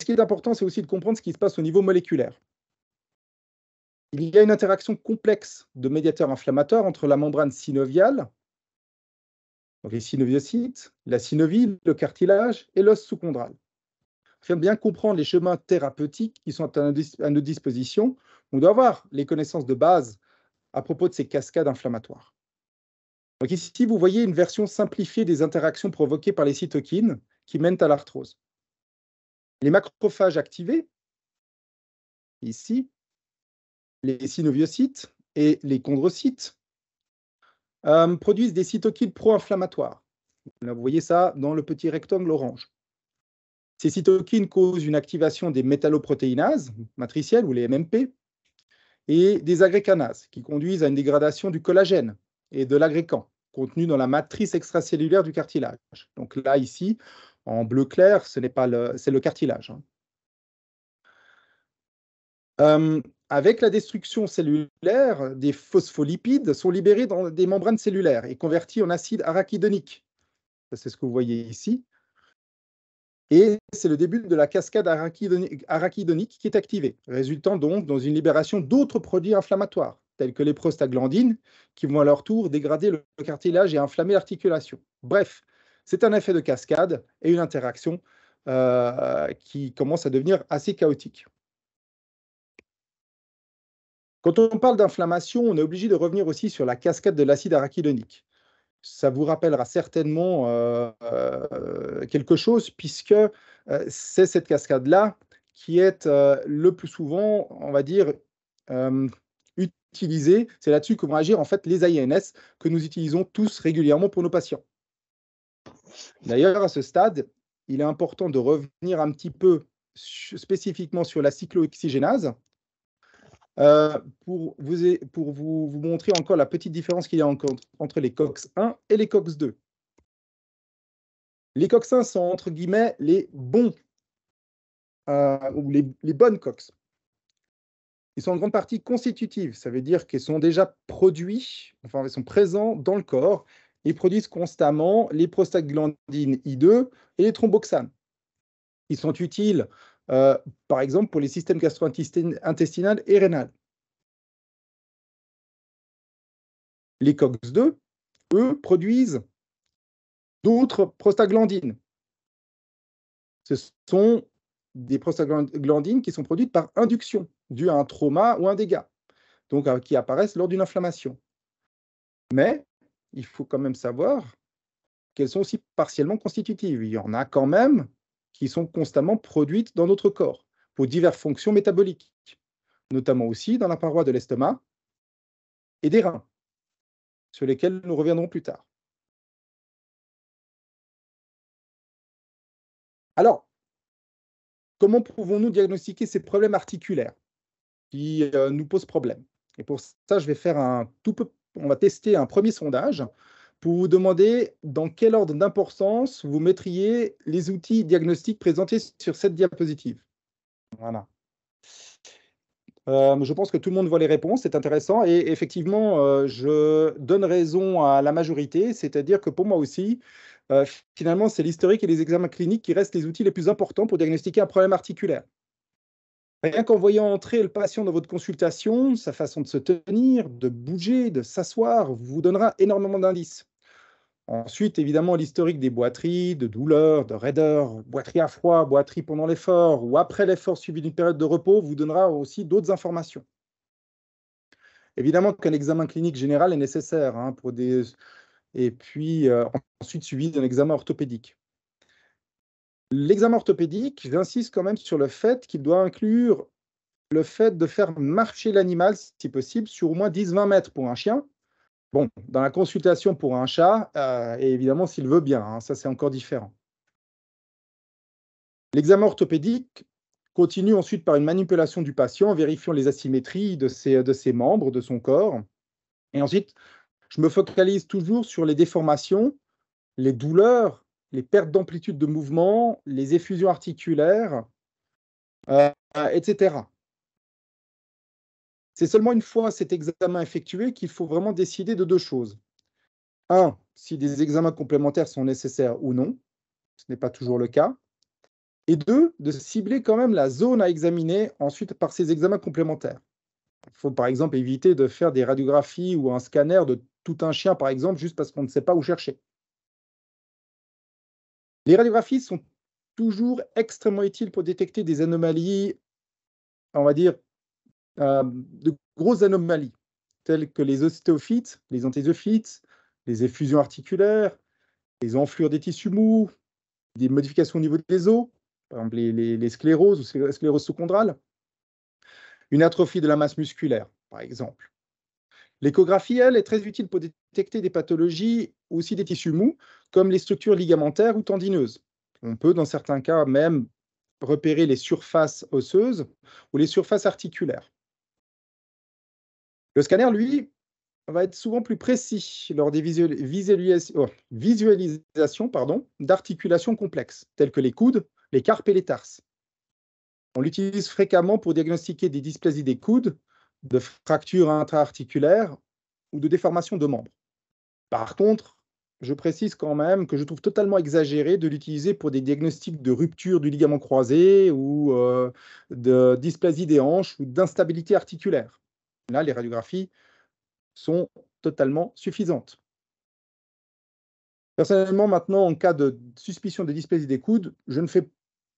qui est important, c'est aussi de comprendre ce qui se passe au niveau moléculaire. Il y a une interaction complexe de médiateurs inflammatoires entre la membrane synoviale, donc les synoviocytes, la synovie, le cartilage et l'os sous-chondral. Afin de bien comprendre les chemins thérapeutiques qui sont à notre disposition, on doit avoir les connaissances de base à propos de ces cascades inflammatoires. Donc ici, vous voyez une version simplifiée des interactions provoquées par les cytokines qui mènent à l'arthrose. Les macrophages activés, ici, les synoviocytes et les chondrocytes, produisent des cytokines pro-inflammatoires. Là, vous voyez ça dans le petit rectangle orange. Ces cytokines causent une activation des métalloprotéinases matricielles ou les MMP et des agréganases qui conduisent à une dégradation du collagène et de l'agrégant contenu dans la matrice extracellulaire du cartilage. Donc là, ici, en bleu clair, c'est le cartilage. Avec la destruction cellulaire, des phospholipides sont libérés dans des membranes cellulaires et convertis en acide arachidonique. C'est ce que vous voyez ici. Et c'est le début de la cascade arachidonique qui est activée, résultant donc dans une libération d'autres produits inflammatoires, tels que les prostaglandines, qui vont à leur tour dégrader le cartilage et inflammer l'articulation. Bref, c'est un effet de cascade et une interaction qui commence à devenir assez chaotique. Quand on parle d'inflammation, on est obligé de revenir aussi sur la cascade de l'acide arachidonique. Ça vous rappellera certainement quelque chose, puisque c'est cette cascade-là qui est le plus souvent, on va dire, utilisée. C'est là-dessus que vont agir en fait les AINS que nous utilisons tous régulièrement pour nos patients. D'ailleurs, à ce stade, il est important de revenir un petit peu spécifiquement sur la cyclooxygénase, pour vous montrer encore la petite différence qu'il y a entre les COX-1 et les COX-2. Les COX-1 sont entre guillemets les bons ou les bonnes COX. Ils sont en grande partie constitutives, ça veut dire qu'ils sont déjà produits, enfin ils sont présents dans le corps et produisent constamment les prostaglandines I2 et les thromboxanes. Ils sont utiles, par exemple, pour les systèmes gastro-intestinal et rénal. Les COX-2, eux, produisent d'autres prostaglandines. Ce sont des prostaglandines qui sont produites par induction, dues à un trauma ou un dégât, donc qui apparaissent lors d'une inflammation. Mais il faut quand même savoir qu'elles sont aussi partiellement constitutives. Il y en a quand même qui sont constamment produites dans notre corps pour diverses fonctions métaboliques, notamment aussi dans la paroi de l'estomac et des reins, sur lesquels nous reviendrons plus tard. Alors, comment pouvons-nous diagnostiquer ces problèmes articulaires qui nous posent problème? Et pour ça, je vais faire on va tester un premier sondage pour vous demander dans quel ordre d'importance vous mettriez les outils diagnostiques présentés sur cette diapositive. Voilà. Je pense que tout le monde voit les réponses, c'est intéressant. Et effectivement, je donne raison à la majorité, c'est-à-dire que pour moi aussi, finalement, c'est l'historique et les examens cliniques qui restent les outils les plus importants pour diagnostiquer un problème articulaire. Rien qu'en voyant entrer le patient dans votre consultation, sa façon de se tenir, de bouger, de s'asseoir, vous donnera énormément d'indices. Ensuite, évidemment, l'historique des boiteries, de douleurs, de raideur, boiterie à froid, boiterie pendant l'effort ou après l'effort suivi d'une période de repos vous donnera aussi d'autres informations. Évidemment qu'un examen clinique général est nécessaire et puis ensuite suivi d'un examen orthopédique. L'examen orthopédique, j'insiste quand même sur le fait qu'il doit inclure le fait de faire marcher l'animal, si possible, sur au moins 10-20 mètres pour un chien. Bon, dans la consultation pour un chat, et évidemment s'il veut bien, hein, ça c'est encore différent. L'examen orthopédique continue ensuite par une manipulation du patient, vérifiant les asymétries de ses membres, de son corps. Et ensuite, je me focalise toujours sur les déformations, les douleurs, les pertes d'amplitude de mouvement, les effusions articulaires, etc. C'est seulement une fois cet examen effectué qu'il faut vraiment décider de deux choses. Un, si des examens complémentaires sont nécessaires ou non. Ce n'est pas toujours le cas. Et deux, de cibler quand même la zone à examiner ensuite par ces examens complémentaires. Il faut par exemple éviter de faire des radiographies ou un scanner de tout un chien, par exemple, juste parce qu'on ne sait pas où chercher. Les radiographies sont toujours extrêmement utiles pour détecter des anomalies, on va dire, de grosses anomalies, telles que les ostéophytes, les antésiophytes, les effusions articulaires, les enflures des tissus mous, des modifications au niveau des os, par exemple les scléroses ou sclérose sous-chondrale, une atrophie de la masse musculaire, par exemple. L'échographie, elle, est très utile pour détecter des pathologies ou aussi des tissus mous, comme les structures ligamentaires ou tendineuses. On peut, dans certains cas, même repérer les surfaces osseuses ou les surfaces articulaires. Le scanner, lui, va être souvent plus précis lors des visualisations d'articulations complexes, telles que les coudes, les carpes et les tarses. On l'utilise fréquemment pour diagnostiquer des dysplasies des coudes, de fractures intra-articulaires ou de déformations de membres. Par contre, je précise quand même que je trouve totalement exagéré de l'utiliser pour des diagnostics de rupture du ligament croisé ou de dysplasie des hanches ou d'instabilité articulaire. Là, les radiographies sont totalement suffisantes. Personnellement, maintenant, en cas de suspicion de dysplasie des coudes, je ne fais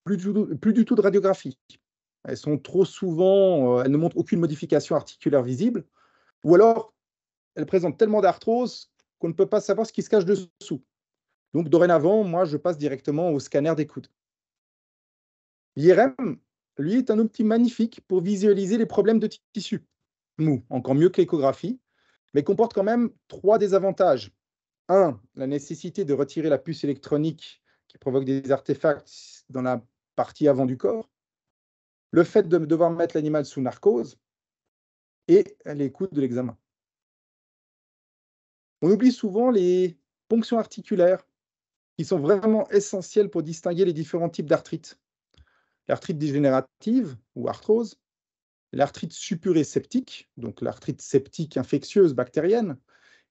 plus du tout de radiographie. Elles sont trop souvent, elles ne montrent aucune modification articulaire visible, ou alors elles présentent tellement d'arthrose qu'on ne peut pas savoir ce qui se cache dessous. Donc dorénavant, moi, je passe directement au scanner des coudes. L'IRM, lui, est un outil magnifique pour visualiser les problèmes de tissu mou, encore mieux que l'échographie, mais comporte quand même 3 désavantages. Un, la nécessité de retirer la puce électronique qui provoque des artefacts dans la partie avant du corps, le fait de devoir mettre l'animal sous narcose et les coûts de l'examen. On oublie souvent les ponctions articulaires qui sont vraiment essentielles pour distinguer les différents types d'arthrite. L'arthrite dégénérative ou arthrose, l'arthrite suppurée septique, donc l'arthrite septique infectieuse bactérienne,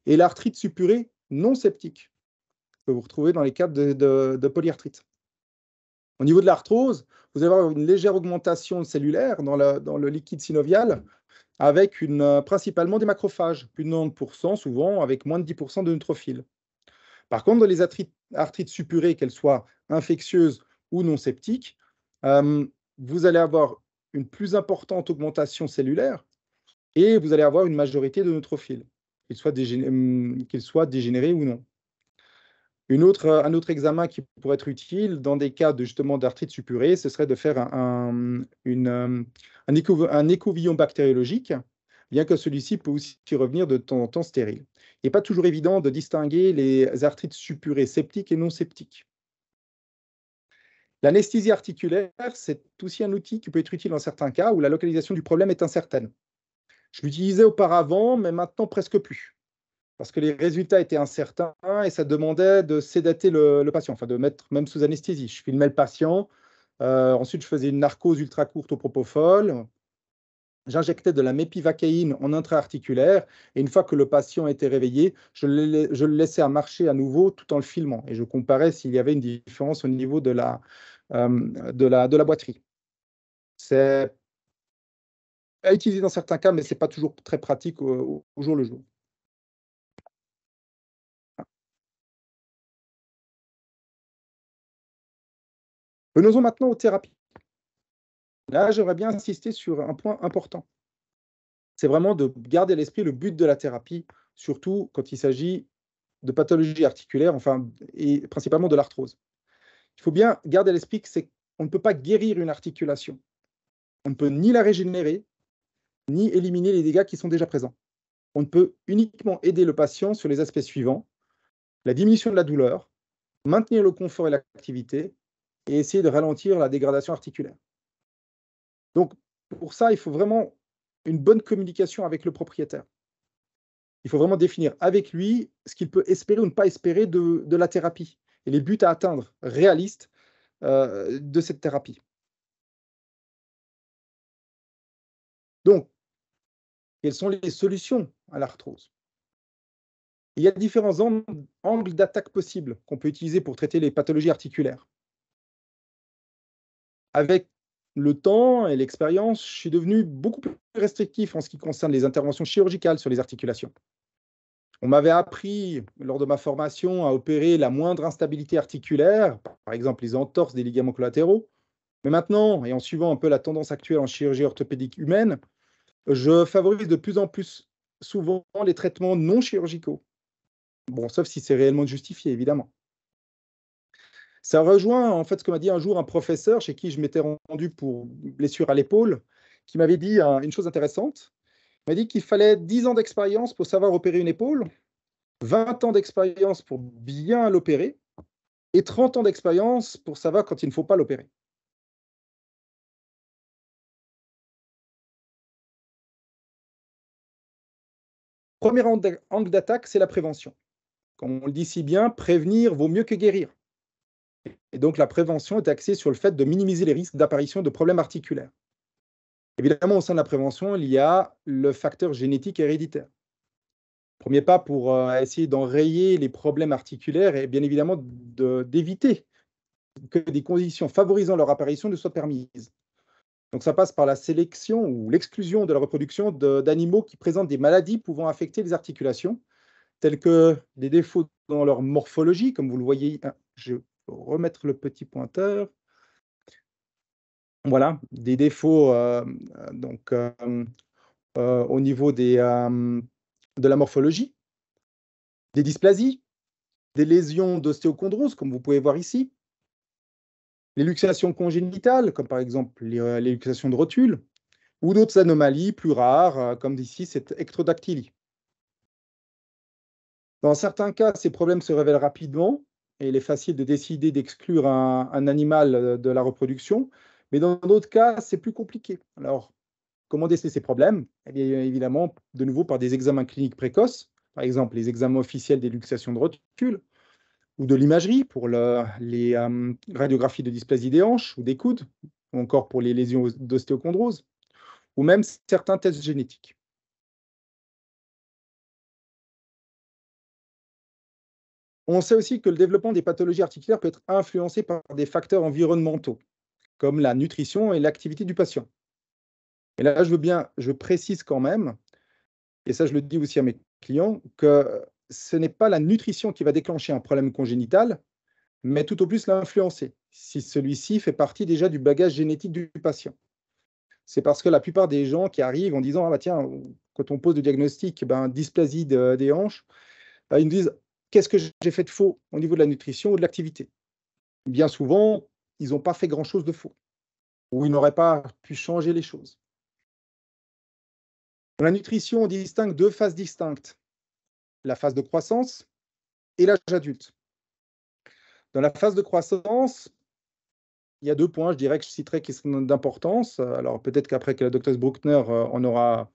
et l'arthrite suppurée non septique, que vous retrouvez dans les cas de polyarthrite. Au niveau de l'arthrose, vous allez avoir une légère augmentation cellulaire dans le liquide synovial, avec principalement des macrophages, plus de 90%, souvent avec moins de 10% de neutrophiles. Par contre, dans les arthrites suppurées, qu'elles soient infectieuses ou non septiques, vous allez avoir une plus importante augmentation cellulaire et vous allez avoir une majorité de neutrophiles, qu'ils soient dégénérés ou non. Un autre examen qui pourrait être utile dans des cas justement d'arthrite suppurée, ce serait de faire un écouvillon bactériologique, bien que celui-ci peut aussi revenir de temps en temps stérile. Il n'est pas toujours évident de distinguer les arthrites suppurées septiques et non septiques. L'anesthésie articulaire, c'est aussi un outil qui peut être utile dans certains cas où la localisation du problème est incertaine. Je l'utilisais auparavant, mais maintenant presque plus, parce que les résultats étaient incertains et ça demandait de sédater le patient, enfin de mettre même sous anesthésie. Je filmais le patient, ensuite je faisais une narcose ultra courte au propofol, j'injectais de la mépivacaïne en intra-articulaire et une fois que le patient était réveillé, je le laissais marcher à nouveau tout en le filmant et je comparais s'il y avait une différence au niveau de la boiterie. C'est à utiliser dans certains cas, mais ce n'est pas toujours très pratique au jour le jour. Venons-en maintenant aux thérapies. Là, j'aimerais bien insister sur un point important. C'est vraiment de garder à l'esprit le but de la thérapie, surtout quand il s'agit de pathologies articulaires, enfin, et principalement de l'arthrose. Il faut bien garder à l'esprit qu'on ne peut pas guérir une articulation. On ne peut ni la régénérer, ni éliminer les dégâts qui sont déjà présents. On ne peut uniquement aider le patient sur les aspects suivants: la diminution de la douleur, maintenir le confort et l'activité, et essayer de ralentir la dégradation articulaire. Donc, pour ça, il faut vraiment une bonne communication avec le propriétaire. Il faut vraiment définir avec lui ce qu'il peut espérer ou ne pas espérer de la thérapie et les buts à atteindre réalistes de cette thérapie. Donc, quelles sont les solutions à l'arthrose? Il y a différents angles d'attaque possibles qu'on peut utiliser pour traiter les pathologies articulaires. Avec le temps et l'expérience, je suis devenu beaucoup plus restrictif en ce qui concerne les interventions chirurgicales sur les articulations. On m'avait appris, lors de ma formation, à opérer la moindre instabilité articulaire, par exemple les entorses des ligaments collatéraux. Mais maintenant, et en suivant un peu la tendance actuelle en chirurgie orthopédique humaine, je favorise de plus en plus souvent les traitements non chirurgicaux. Bon, sauf si c'est réellement justifié, évidemment. Ça rejoint en fait ce que m'a dit un jour un professeur chez qui je m'étais rendu pour une blessure à l'épaule, qui m'avait dit une chose intéressante. Il m'a dit qu'il fallait 10 ans d'expérience pour savoir opérer une épaule, 20 ans d'expérience pour bien l'opérer, et 30 ans d'expérience pour savoir quand il ne faut pas l'opérer. Premier angle d'attaque, c'est la prévention. Comme on le dit si bien, prévenir vaut mieux que guérir. Et donc la prévention est axée sur le fait de minimiser les risques d'apparition de problèmes articulaires. Évidemment, au sein de la prévention, il y a le facteur génétique héréditaire. Premier pas pour essayer d'enrayer les problèmes articulaires et bien évidemment d'éviter que des conditions favorisant leur apparition ne soient permises. Donc ça passe par la sélection ou l'exclusion de la reproduction d'animaux qui présentent des maladies pouvant affecter les articulations, tels que des défauts dans leur morphologie, comme vous le voyez. Je vais remettre le petit pointeur. Voilà, des défauts donc, au niveau de la morphologie, des dysplasies, des lésions d'ostéochondrose, comme vous pouvez voir ici, les luxations congénitales, comme par exemple les luxations de rotule, ou d'autres anomalies plus rares, comme ici cette ectrodactylie. Dans certains cas, ces problèmes se révèlent rapidement et il est facile de décider d'exclure un animal de la reproduction, mais dans d'autres cas, c'est plus compliqué. Alors, comment déceler ces problèmes? Eh bien, évidemment, de nouveau par des examens cliniques précoces, par exemple les examens officiels des luxations de rotule, ou de l'imagerie pour les radiographies de dysplasie des hanches ou des coudes, ou encore pour les lésions d'ostéochondrose, ou même certains tests génétiques. On sait aussi que le développement des pathologies articulaires peut être influencé par des facteurs environnementaux, comme la nutrition et l'activité du patient. Et là, je précise quand même, et ça je le dis aussi à mes clients, que ce n'est pas la nutrition qui va déclencher un problème congénital, mais tout au plus l'influencer, si celui-ci fait partie déjà du bagage génétique du patient. C'est parce que la plupart des gens qui arrivent en disant: «Ah bah tiens», quand on pose le diagnostic, ben, dysplasie des hanches, ils me disent: «Qu'est-ce que j'ai fait de faux au niveau de la nutrition ou de l'activité?» Bien souvent, ils n'ont pas fait grand-chose de faux ou ils n'auraient pas pu changer les choses. Dans la nutrition, on distingue 2 phases distinctes, la phase de croissance et l'âge adulte. Dans la phase de croissance, il y a 2 points, je dirais, que je citerai qui sont d'importance. Alors peut-être qu'après que la docteure Bruckner en aura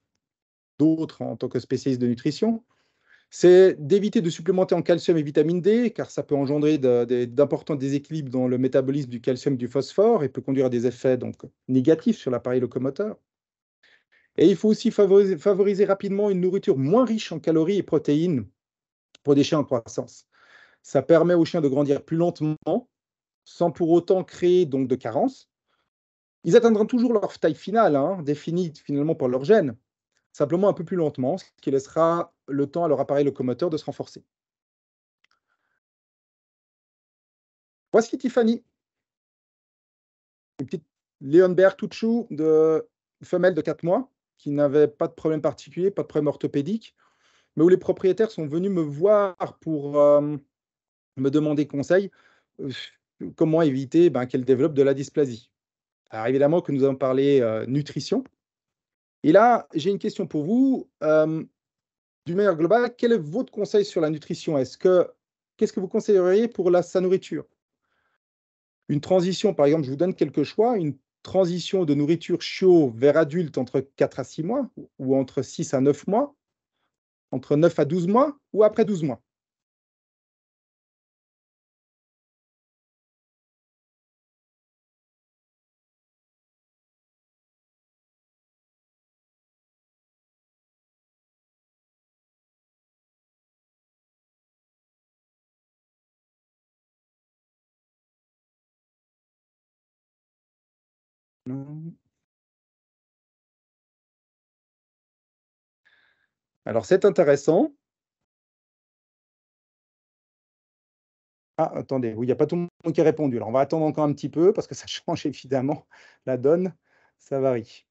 d'autres en tant que spécialiste de nutrition. C'est d'éviter de supplémenter en calcium et vitamine D, car ça peut engendrer d'importants déséquilibres dans le métabolisme du calcium et du phosphore et peut conduire à des effets donc, négatifs sur l'appareil locomoteur. Et il faut aussi favoriser rapidement une nourriture moins riche en calories et protéines pour des chiens en croissance. Ça permet aux chiens de grandir plus lentement, sans pour autant créer donc de carences. Ils atteindront toujours leur taille finale, hein, définie finalement par leur gène, simplement un peu plus lentement, ce qui laissera le temps à leur appareil locomoteur de se renforcer. Voici Tiffany, une petite Léonberg toute chou de femelle de 4 mois, qui n'avait pas de problème particulier, pas de problème orthopédique, mais où les propriétaires sont venus me voir pour me demander conseil, heu, comment éviter, ben, qu'elle développe de la dysplasie. Alors évidemment que nous avons parlé nutrition et là, j'ai une question pour vous, d'une manière globale, quel est votre conseil sur la nutrition? Qu'est-ce que vous conseilleriez pour sa nourriture? Une transition, par exemple, je vous donne quelques choix, une transition de nourriture chiot vers adulte entre 4 à 6 mois ou entre 6 à 9 mois, entre 9 à 12 mois ou après 12 mois. Alors, c'est intéressant. Ah, attendez, oui, il n'y a pas tout le monde qui a répondu. Alors, on va attendre encore un petit peu parce que ça change évidemment la donne. Ça varie.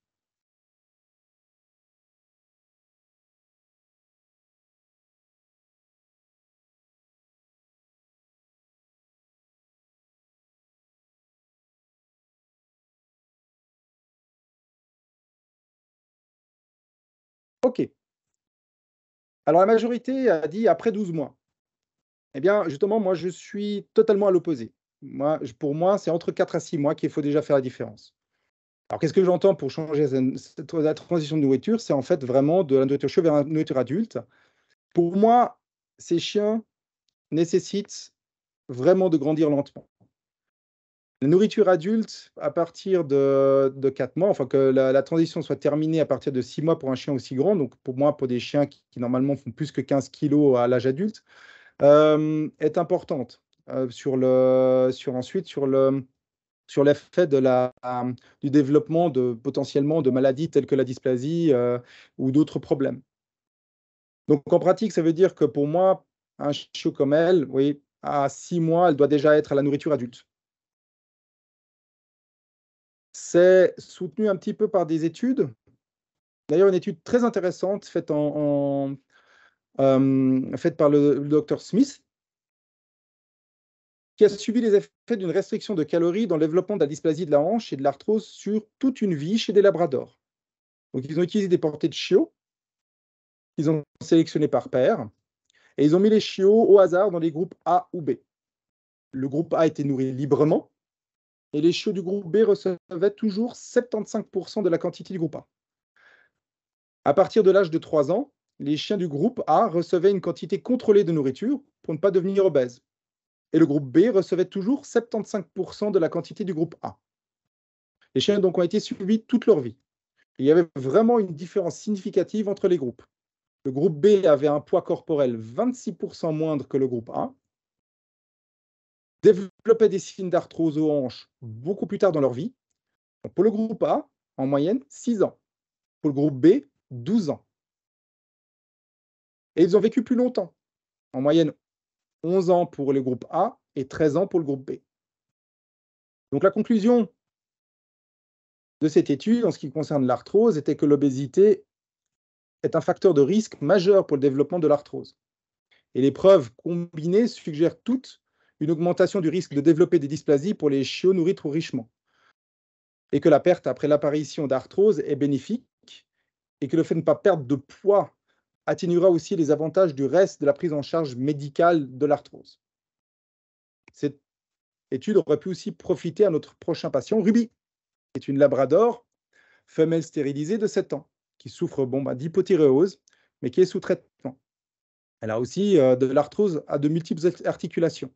OK. Alors, la majorité a dit après 12 mois. Eh bien, justement, moi, je suis totalement à l'opposé. Pour moi, c'est entre 4 à 6 mois qu'il faut déjà faire la différence. Alors, qu'est-ce que j'entends pour changer la transition de nourriture? C'est en fait vraiment de la nourriture chaude vers une nourriture adulte. Pour moi, ces chiens nécessitent vraiment de grandir lentement. La nourriture adulte, à partir de 4 mois, enfin que la transition soit terminée à partir de 6 mois pour un chien aussi grand, donc pour moi, pour des chiens qui normalement font plus que 15 kilos à l'âge adulte, est importante, sur l'effet du développement potentiellement de maladies telles que la dysplasie, ou d'autres problèmes. Donc en pratique, ça veut dire que pour moi, un chiot comme elle, oui, à 6 mois, elle doit déjà être à la nourriture adulte. C'est soutenu un petit peu par des études. D'ailleurs, une étude très intéressante faite par le docteur Smith, qui a suivi les effets d'une restriction de calories dans le développement de la dysplasie de la hanche et de l'arthrose sur toute une vie chez des labradors. Donc ils ont utilisé des portées de chiots, qu'ils ont sélectionnés par paire, et ils ont mis les chiots au hasard dans les groupes A ou B. Le groupe A était nourri librement, et les chiots du groupe B recevaient toujours 75% de la quantité du groupe A. À partir de l'âge de 3 ans, les chiens du groupe A recevaient une quantité contrôlée de nourriture pour ne pas devenir obèses. Et le groupe B recevait toujours 75% de la quantité du groupe A. Les chiens donc ont été suivis toute leur vie. Il y avait vraiment une différence significative entre les groupes. Le groupe B avait un poids corporel 26% moindre que le groupe A, développait des signes d'arthrose aux hanches beaucoup plus tard dans leur vie. Donc pour le groupe A, en moyenne, 6 ans. Pour le groupe B, 12 ans. Et ils ont vécu plus longtemps. En moyenne, 11 ans pour le groupe A et 13 ans pour le groupe B. Donc la conclusion de cette étude en ce qui concerne l'arthrose était que l'obésité est un facteur de risque majeur pour le développement de l'arthrose. Et les preuves combinées suggèrent toutes une augmentation du risque de développer des dysplasies pour les chiots nourris trop richement. Et que la perte après l'apparition d'arthrose est bénéfique et que le fait de ne pas perdre de poids atténuera aussi les avantages du reste de la prise en charge médicale de l'arthrose. Cette étude aurait pu aussi profiter à notre prochain patient, Ruby, qui est une labrador femelle stérilisée de 7 ans, qui souffre d'hypothyréose, mais qui est sous traitement. Elle a aussi de l'arthrose à de multiples articulations.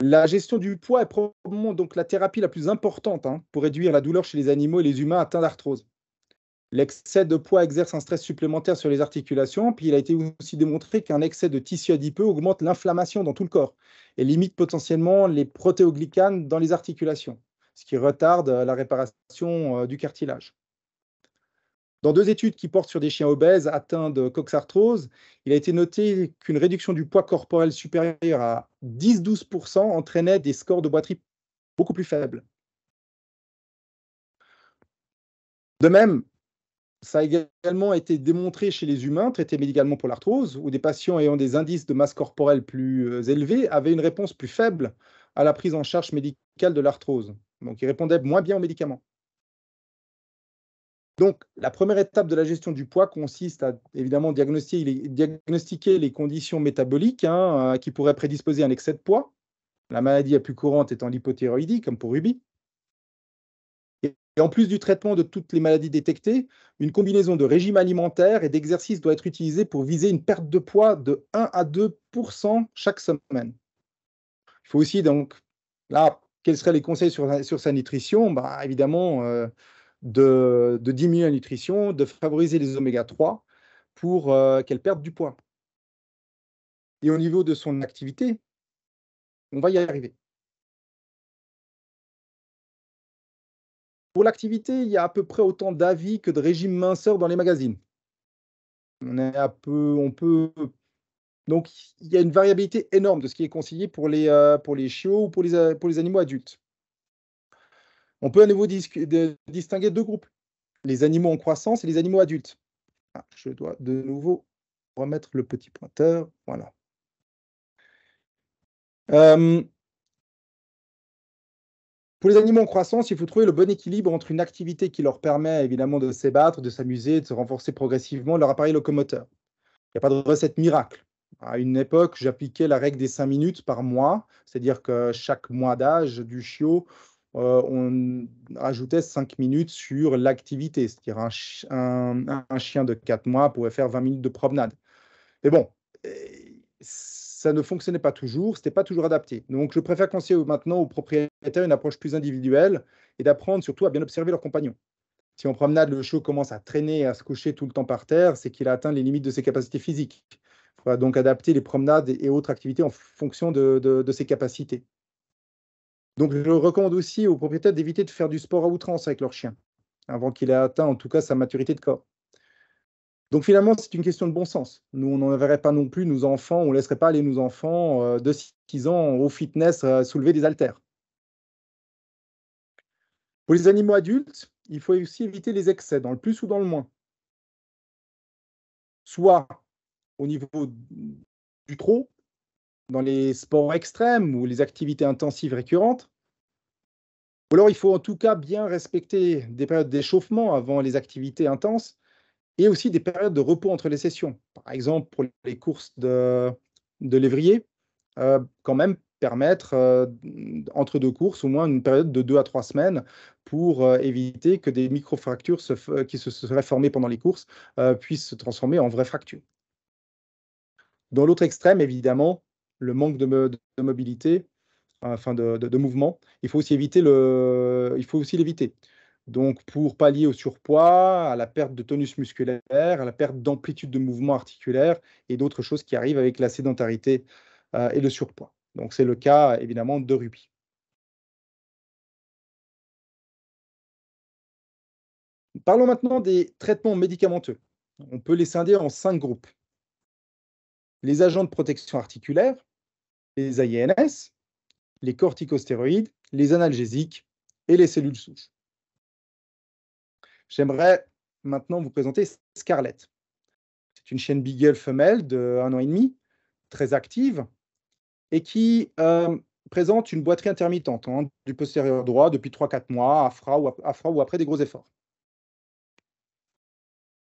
La gestion du poids est probablement donc la thérapie la plus importante pour réduire la douleur chez les animaux et les humains atteints d'arthrose. L'excès de poids exerce un stress supplémentaire sur les articulations, puis il a été aussi démontré qu'un excès de tissu adipeux augmente l'inflammation dans tout le corps et limite potentiellement les protéoglycanes dans les articulations, ce qui retarde la réparation du cartilage. Dans 2 études qui portent sur des chiens obèses atteints de coxarthrose, il a été noté qu'une réduction du poids corporel supérieure à 10-12% entraînait des scores de boiterie beaucoup plus faibles. De même, ça a également été démontré chez les humains traités médicalement pour l'arthrose, où des patients ayant des indices de masse corporelle plus élevés avaient une réponse plus faible à la prise en charge médicale de l'arthrose. Donc ils répondaient moins bien aux médicaments. Donc, la première étape de la gestion du poids consiste à évidemment diagnostiquer les conditions métaboliques qui pourraient prédisposer à un excès de poids. La maladie la plus courante étant l'hypothyroïdie, comme pour Ruby. Et en plus du traitement de toutes les maladies détectées, une combinaison de régime alimentaire et d'exercice doit être utilisée pour viser une perte de poids de 1 à 2% chaque semaine. Il faut aussi donc, là, quels seraient les conseils sur sa nutrition? Évidemment, de diminuer la nutrition, de favoriser les oméga 3 pour qu'elle perde du poids. Et au niveau de son activité, on va y arriver. Pour l'activité, il y a à peu près autant d'avis que de régimes minceurs dans les magazines. On peut donc il y a une variabilité énorme de ce qui est conseillé pour les chiots ou pour les animaux adultes. On peut à nouveau distinguer 2 groupes, les animaux en croissance et les animaux adultes. Ah, je dois de nouveau remettre le petit pointeur, voilà. Hem, pour les animaux en croissance, il faut trouver le bon équilibre entre une activité qui leur permet évidemment de s'ébattre, de s'amuser, de se renforcer progressivement leur appareil locomoteur. Il y a pas de recette miracle. À une époque, j'appliquais la règle des 5 minutes par mois, c'est-à-dire que chaque mois d'âge du chiot, on rajoutait 5 minutes sur l'activité. C'est-à-dire un chien de 4 mois pouvait faire 20 minutes de promenade. Mais bon, ça ne fonctionnait pas toujours, c'était pas toujours adapté. Donc je préfère conseiller maintenant aux propriétaires une approche plus individuelle et d'apprendre surtout à bien observer leurs compagnons. Si en promenade, le chiot commence à traîner et à se coucher tout le temps par terre, c'est qu'il a atteint les limites de ses capacités physiques. Il faudra donc adapter les promenades et autres activités en fonction de ses capacités. Donc je recommande aussi aux propriétaires d'éviter de faire du sport à outrance avec leur chien, avant qu'il ait atteint en tout cas sa maturité de corps. Donc finalement, c'est une question de bon sens. Nous, on n'enverrait pas non plus nos enfants, on ne laisserait pas aller nos enfants de 6 ans au fitness soulever des haltères. Pour les animaux adultes, il faut aussi éviter les excès, dans le plus ou dans le moins. Soit au niveau du trop, dans les sports extrêmes ou les activités intensives récurrentes. Ou alors il faut en tout cas bien respecter des périodes d'échauffement avant les activités intenses et aussi des périodes de repos entre les sessions. Par exemple, pour les courses de lévrier, quand même permettre, entre 2 courses, au moins une période de 2 à 3 semaines pour, éviter que des microfractures qui se seraient formées pendant les courses, puissent se transformer en vraies fractures. Dans l'autre extrême, évidemment, le manque de mobilité, enfin de mouvement, il faut aussi l'éviter. Donc pour pallier au surpoids, à la perte de tonus musculaire, à la perte d'amplitude de mouvement articulaire et d'autres choses qui arrivent avec la sédentarité, et le surpoids. Donc c'est le cas évidemment de Ruby. Parlons maintenant des traitements médicamenteux. On peut les scinder en 5 groupes. Les agents de protection articulaire, les AINS, les corticostéroïdes, les analgésiques et les cellules souches. J'aimerais maintenant vous présenter Scarlett. C'est une chienne beagle femelle de 1 an et demi, très active et qui, présente une boiterie intermittente, hein, du postérieur droit depuis 3 4 mois, à froid ou après des gros efforts.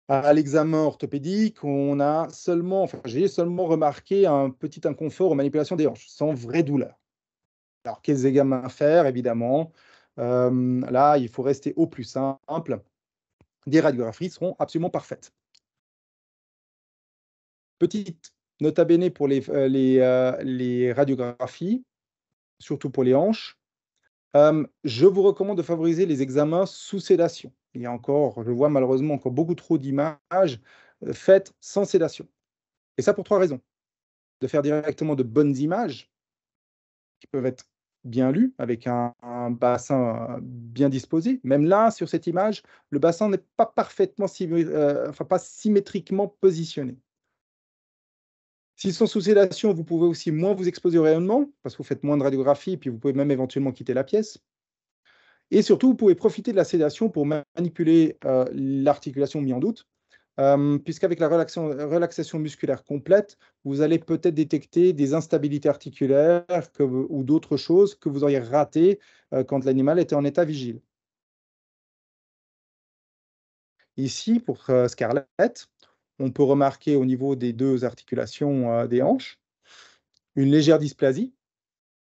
À l'examen orthopédique, j'ai seulement remarqué un petit inconfort aux manipulations des hanches, sans vraie douleur. Alors quels examens faire? Évidemment, là, il faut rester au plus simple. Des radiographies seront absolument parfaites. Petite nota bene pour les radiographies, surtout pour les hanches. Je vous recommande de favoriser les examens sous sédation. Il y a encore, je vois malheureusement encore beaucoup trop d'images, faites sans sédation et ça pour 3 raisons. De faire directement de bonnes images qui peuvent être bien lues avec un bassin, bien disposé. Même là, sur cette image, le bassin n'est pas parfaitement enfin pas symétriquement positionné. S'ils sont sous sédation, vous pouvez aussi moins vous exposer au rayonnement, parce que vous faites moins de radiographie et puis vous pouvez même éventuellement quitter la pièce. Et surtout, vous pouvez profiter de la sédation pour manipuler, l'articulation mis en doute, puisqu'avec la relaxation musculaire complète, vous allez peut-être détecter des instabilités articulaires ou d'autres choses que vous auriez ratées, quand l'animal était en état vigile. Ici, pour, Scarlett, on peut remarquer au niveau des 2 articulations, des hanches, une légère dysplasie.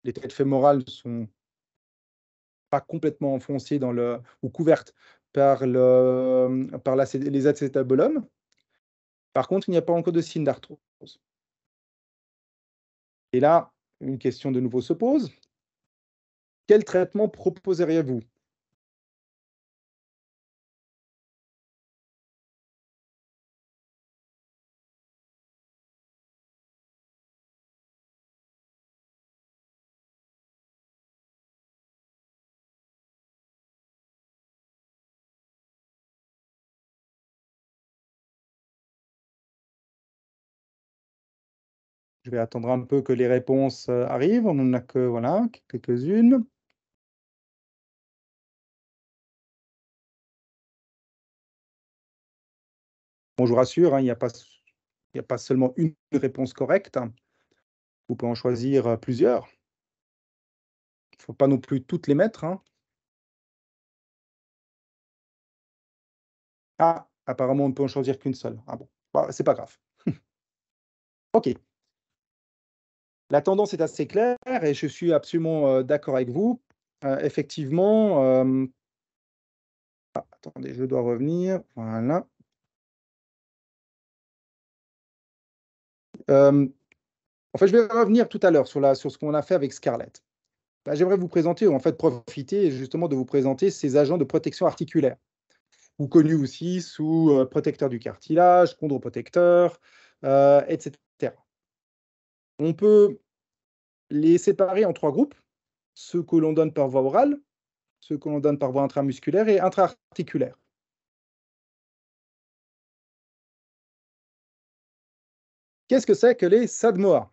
Les têtes fémorales sont pas complètement enfoncées ou couvertes par les acétabulums. Par contre, il n'y a pas encore de signe d'arthrose. Et là, une question de nouveau se pose. Quel traitement proposeriez-vous? Je vais attendre un peu que les réponses arrivent. On n'en a que, voilà, quelques-unes. Bon, je vous rassure, hein, il n'y a pas seulement une réponse correcte. Vous pouvez en choisir plusieurs. Il ne faut pas non plus toutes les mettre, hein. Ah, apparemment, on ne peut en choisir qu'une seule. Ah bon, bah, c'est pas grave. OK. La tendance est assez claire et je suis absolument, d'accord avec vous. Effectivement, attendez, je dois revenir. Voilà. En fait, je vais revenir tout à l'heure sur ce qu'on a fait avec Scarlett. Bah, j'aimerais vous présenter, ou en fait profiter justement de vous présenter ces agents de protection articulaire, ou connus aussi sous, protecteurs du cartilage, chondroprotecteurs, et cetera. On peut les séparer en 3 groupes, ceux que l'on donne par voie orale, ceux que l'on donne par voie intramusculaire et intra-articulaire. Qu'est-ce que c'est que les SADMOA?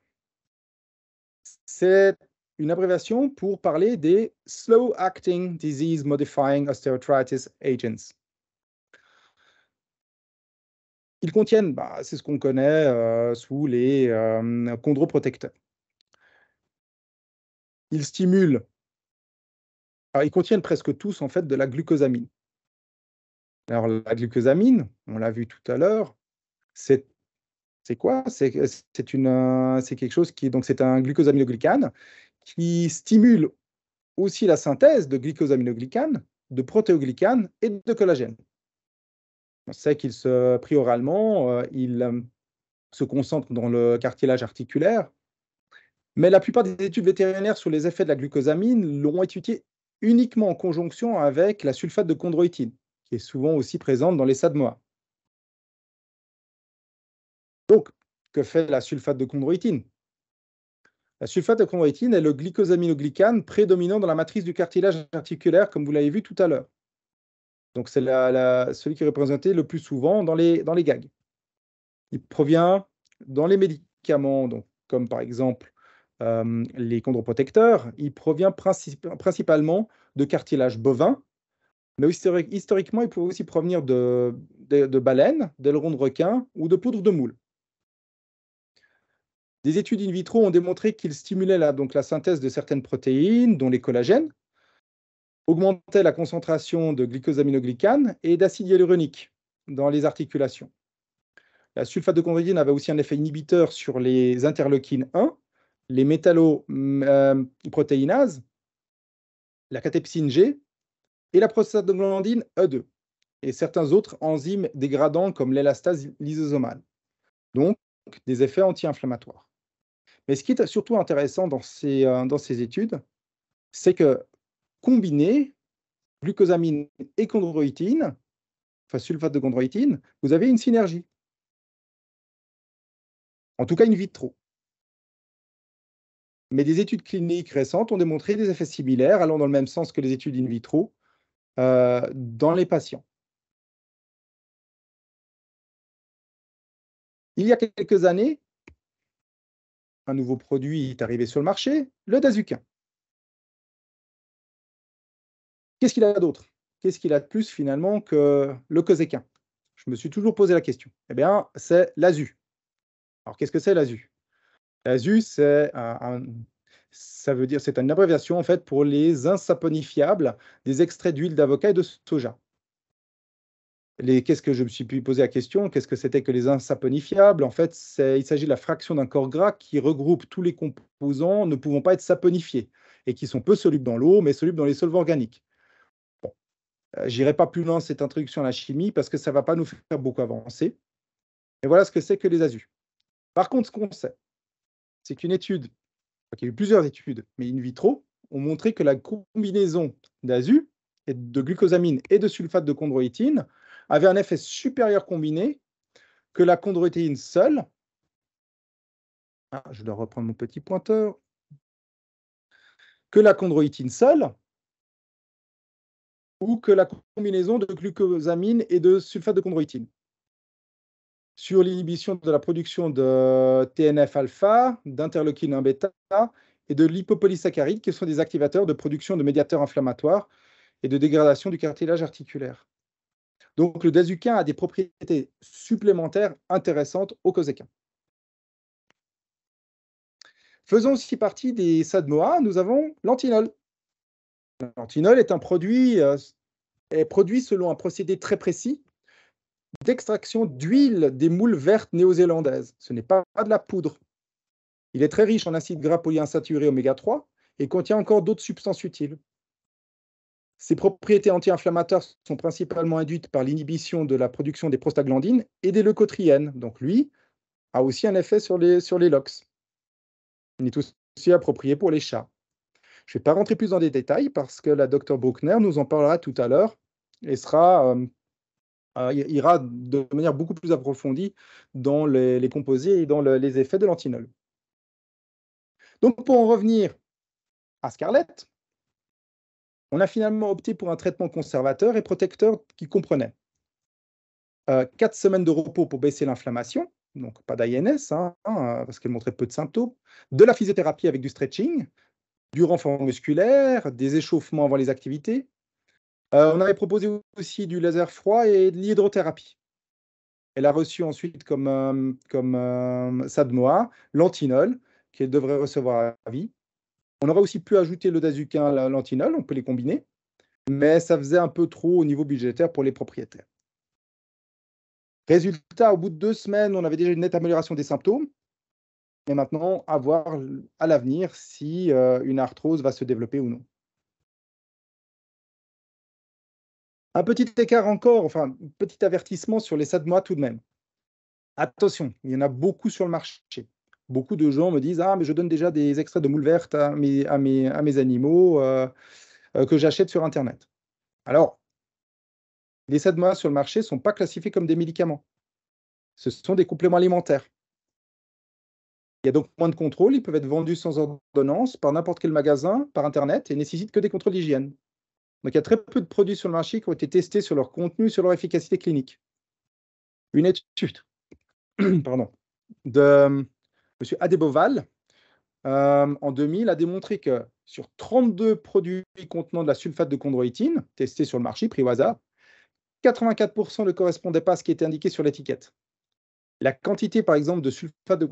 C'est une abréviation pour parler des Slow Acting Disease Modifying Osteoarthritis Agents. Ils contiennent, bah, c'est ce qu'on connaît sous les chondroprotecteurs. Ils stimulent, alors ils contiennent presque tous en fait de la glucosamine. Alors la glucosamine, on l'a vu tout à l'heure, c'est quoi? C'est quelque chose qui est, donc c'est un glucosaminoglycane qui stimule aussi la synthèse de glycosaminoglycane, de protéoglycane et de collagène. On sait qu'il se pris oralement, il se concentre dans le cartilage articulaire, mais la plupart des études vétérinaires sur les effets de la glucosamine l'ont étudié uniquement en conjonction avec la sulfate de chondroïtine, qui est souvent aussi présente dans les SADMOA. Donc, que fait la sulfate de chondroïtine? La sulfate de chondroïtine est le glycosaminoglycane prédominant dans la matrice du cartilage articulaire, comme vous l'avez vu tout à l'heure. Donc, c'est celui qui est représenté le plus souvent dans les gags. Il provient dans les médicaments, donc, comme par exemple les chondroprotecteurs. Il provient principalement de cartilage bovin, mais historiquement, il peut aussi provenir de baleines, d'ailerons de requin ou de poudre de moule. Des études in vitro ont démontré qu'il stimulait la synthèse de certaines protéines, dont les collagènes, augmentait la concentration de glycosaminoglycane et d'acide hyaluronique dans les articulations. La sulfate de chondroïtine avait aussi un effet inhibiteur sur les interleukines 1, les métalloprotéinases, la catepsine G et la prostaglandine E2, et certains autres enzymes dégradants comme l'élastase lysosomale. Donc, des effets anti-inflammatoires. Mais ce qui est surtout intéressant dans ces études, c'est que combiner glucosamine et chondroïtine, enfin sulfate de chondroïtine, vous avez une synergie. En tout cas in vitro. Mais des études cliniques récentes ont démontré des effets similaires allant dans le même sens que les études in vitro dans les patients. Il y a quelques années, un nouveau produit est arrivé sur le marché, le Dazuquin. Qu'est-ce qu'il a d'autre? Qu'est-ce qu'il a de plus finalement que le Coséquin? Je me suis toujours posé la question. Eh bien, c'est l'AZU. Alors, qu'est-ce que c'est l'AZU? L'AZU, ça veut dire, c'est une abréviation en fait pour les insaponifiables des extraits d'huile d'avocat et de soja. Qu'est-ce que je me suis posé la question, qu'est-ce que c'était que les insaponifiables? En fait, il s'agit de la fraction d'un corps gras qui regroupe tous les composants ne pouvant pas être saponifiés et qui sont peu solubles dans l'eau, mais solubles dans les solvants organiques. Bon, j'irai pas plus loin dans cette introduction à la chimie parce que ça ne va pas nous faire beaucoup avancer. Et voilà ce que c'est que les AZU. Par contre, ce qu'on sait, c'est qu'une étude, enfin, qu'il y a eu plusieurs études, mais in vitro, ont montré que la combinaison d'AZU, et de glucosamine et de sulfate de chondroïtine avait un effet supérieur combiné que la chondroïtine seule. Ah, je dois reprendre mon petit pointeur. Que la chondroïtine seule ou que la combinaison de glucosamine et de sulfate de chondroïtine. sur l'inhibition de la production de TNF-alpha, d'interleukine 1 bêta et de lipopolysaccharides, qui sont des activateurs de production de médiateurs inflammatoires et de dégradation du cartilage articulaire. Donc, le dazuquin a des propriétés supplémentaires intéressantes au coséquin. Faisant aussi partie des SADMOA, nous avons l'antinol. L'antinol est produit selon un procédé très précis d'extraction d'huile des moules vertes néo-zélandaises. Ce n'est pas de la poudre. Il est très riche en acides gras polyinsaturés oméga 3 et contient encore d'autres substances utiles. Ses propriétés anti-inflammatoires sont principalement induites par l'inhibition de la production des prostaglandines et des leucotriènes. Donc lui a aussi un effet sur les LOX. Il est aussi approprié pour les chats. Je ne vais pas rentrer plus dans des détails parce que la Dr Bruckner nous en parlera tout à l'heure et ira de manière beaucoup plus approfondie dans les composés et dans les effets de l'antinol. Donc, pour en revenir à Scarlett, on a finalement opté pour un traitement conservateur et protecteur qui comprenait 4 semaines de repos pour baisser l'inflammation, donc pas d'INS, parce qu'elle montrait peu de symptômes, de la physiothérapie avec du stretching, du renfort musculaire, des échauffements avant les activités. On avait proposé aussi du laser froid et de l'hydrothérapie. Elle a reçu ensuite comme SADMOA l'antinol, qu'elle devrait recevoir à vie. On aurait aussi pu ajouter le dazuquin à l'antinol, on peut les combiner, mais ça faisait un peu trop au niveau budgétaire pour les propriétaires. Résultat, au bout de 2 semaines, on avait déjà une nette amélioration des symptômes. Et maintenant, à voir à l'avenir si une arthrose va se développer ou non. Un petit écart encore, enfin, un petit avertissement sur les SADMOA tout de même. Attention, il y en a beaucoup sur le marché. Beaucoup de gens me disent « Ah, mais je donne déjà des extraits de moules vertes à mes animaux que j'achète sur Internet. » Alors, les SADMOA sur le marché ne sont pas classifiés comme des médicaments. Ce sont des compléments alimentaires. Il y a donc moins de contrôle, ils peuvent être vendus sans ordonnance par n'importe quel magasin, par Internet, et nécessitent que des contrôles d'hygiène. Donc il y a très peu de produits sur le marché qui ont été testés sur leur contenu, sur leur efficacité clinique. Une étude pardon, de M. Adeboval en 2000 a démontré que sur 32 produits contenant de la sulfate de chondroïtine, testés sur le marché, pris au hasard, 84% ne correspondaient pas à ce qui était indiqué sur l'étiquette. La quantité, par exemple, de sulfate de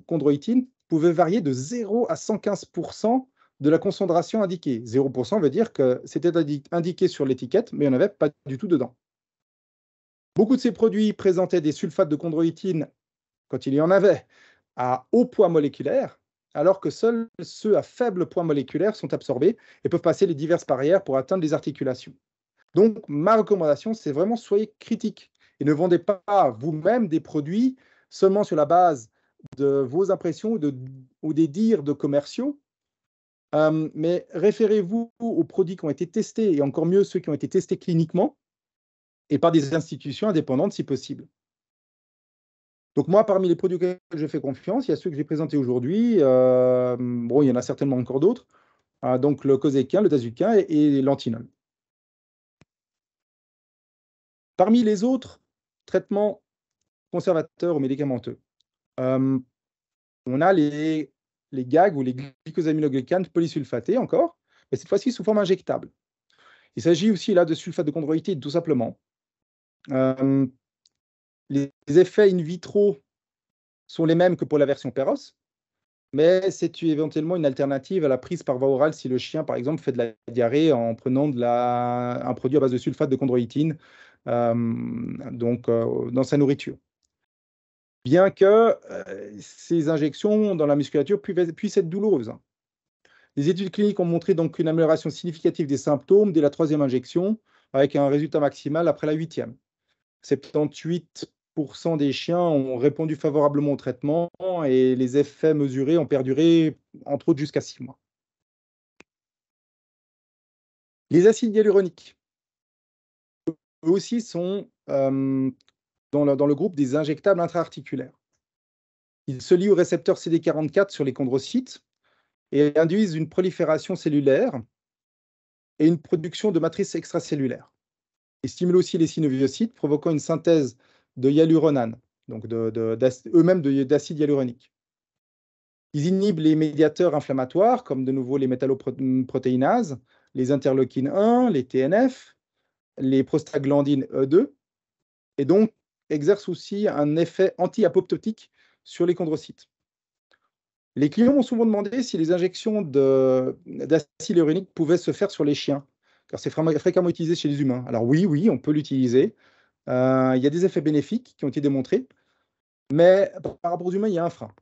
chondroïtine pouvait varier de 0 à 115% de la concentration indiquée. 0% veut dire que c'était indiqué sur l'étiquette, mais il n'y en avait pas du tout dedans. Beaucoup de ces produits présentaient des sulfates de chondroïtine, quand il y en avait, à haut poids moléculaire, alors que seuls ceux à faible poids moléculaire sont absorbés et peuvent passer les diverses barrières pour atteindre les articulations. Donc, ma recommandation, c'est vraiment soyez critiques et ne vendez pas vous-même des produits seulement sur la base de vos impressions ou des dires de commerciaux, mais référez-vous aux produits qui ont été testés, et encore mieux ceux qui ont été testés cliniquement, et par des institutions indépendantes si possible. Donc moi, parmi les produits auxquels je fais confiance, il y a ceux que j'ai présentés aujourd'hui. Bon, il y en a certainement encore d'autres. Donc le coséquin, le dazuquin et l'antinol. Parmi les autres traitements conservateurs ou médicamenteux, on a les GAG ou les glycosaminoglycanes polysulfatés encore, mais cette fois-ci sous forme injectable. Il s'agit aussi là de sulfate de chondroïtine tout simplement. Les effets in vitro sont les mêmes que pour la version Peros, mais c'est éventuellement une alternative à la prise par voie orale si le chien, par exemple, fait de la diarrhée en prenant un produit à base de sulfate de chondroïtine dans sa nourriture. Bien que ces injections dans la musculature puissent être douloureuses. Les études cliniques ont montré donc une amélioration significative des symptômes dès la 3e injection, avec un résultat maximal après la 8e. 78% des chiens ont répondu favorablement au traitement et les effets mesurés ont perduré, entre autres, jusqu'à 6 mois. Les acides hyaluroniques, eux aussi, sont dans le groupe des injectables intra-articulaires. Ils se lient au récepteur CD44 sur les chondrocytes et induisent une prolifération cellulaire et une production de matrices extracellulaires. Ils stimulent aussi les synoviocytes, provoquant une synthèse de hyaluronane. donc eux-mêmes d'acide hyaluronique. Ils inhibent les médiateurs inflammatoires, comme de nouveau les métalloprotéinases, les interleukines 1, les TNF, les prostaglandines E2, et donc exercent aussi un effet anti-apoptotique sur les chondrocytes. Les clients m'ont souvent demandé si les injections d'acide hyaluronique pouvaient se faire sur les chiens, car c'est fréquemment utilisé chez les humains. Alors oui, on peut l'utiliser. Il y a des effets bénéfiques qui ont été démontrés, mais par rapport aux humains, il y a un frein.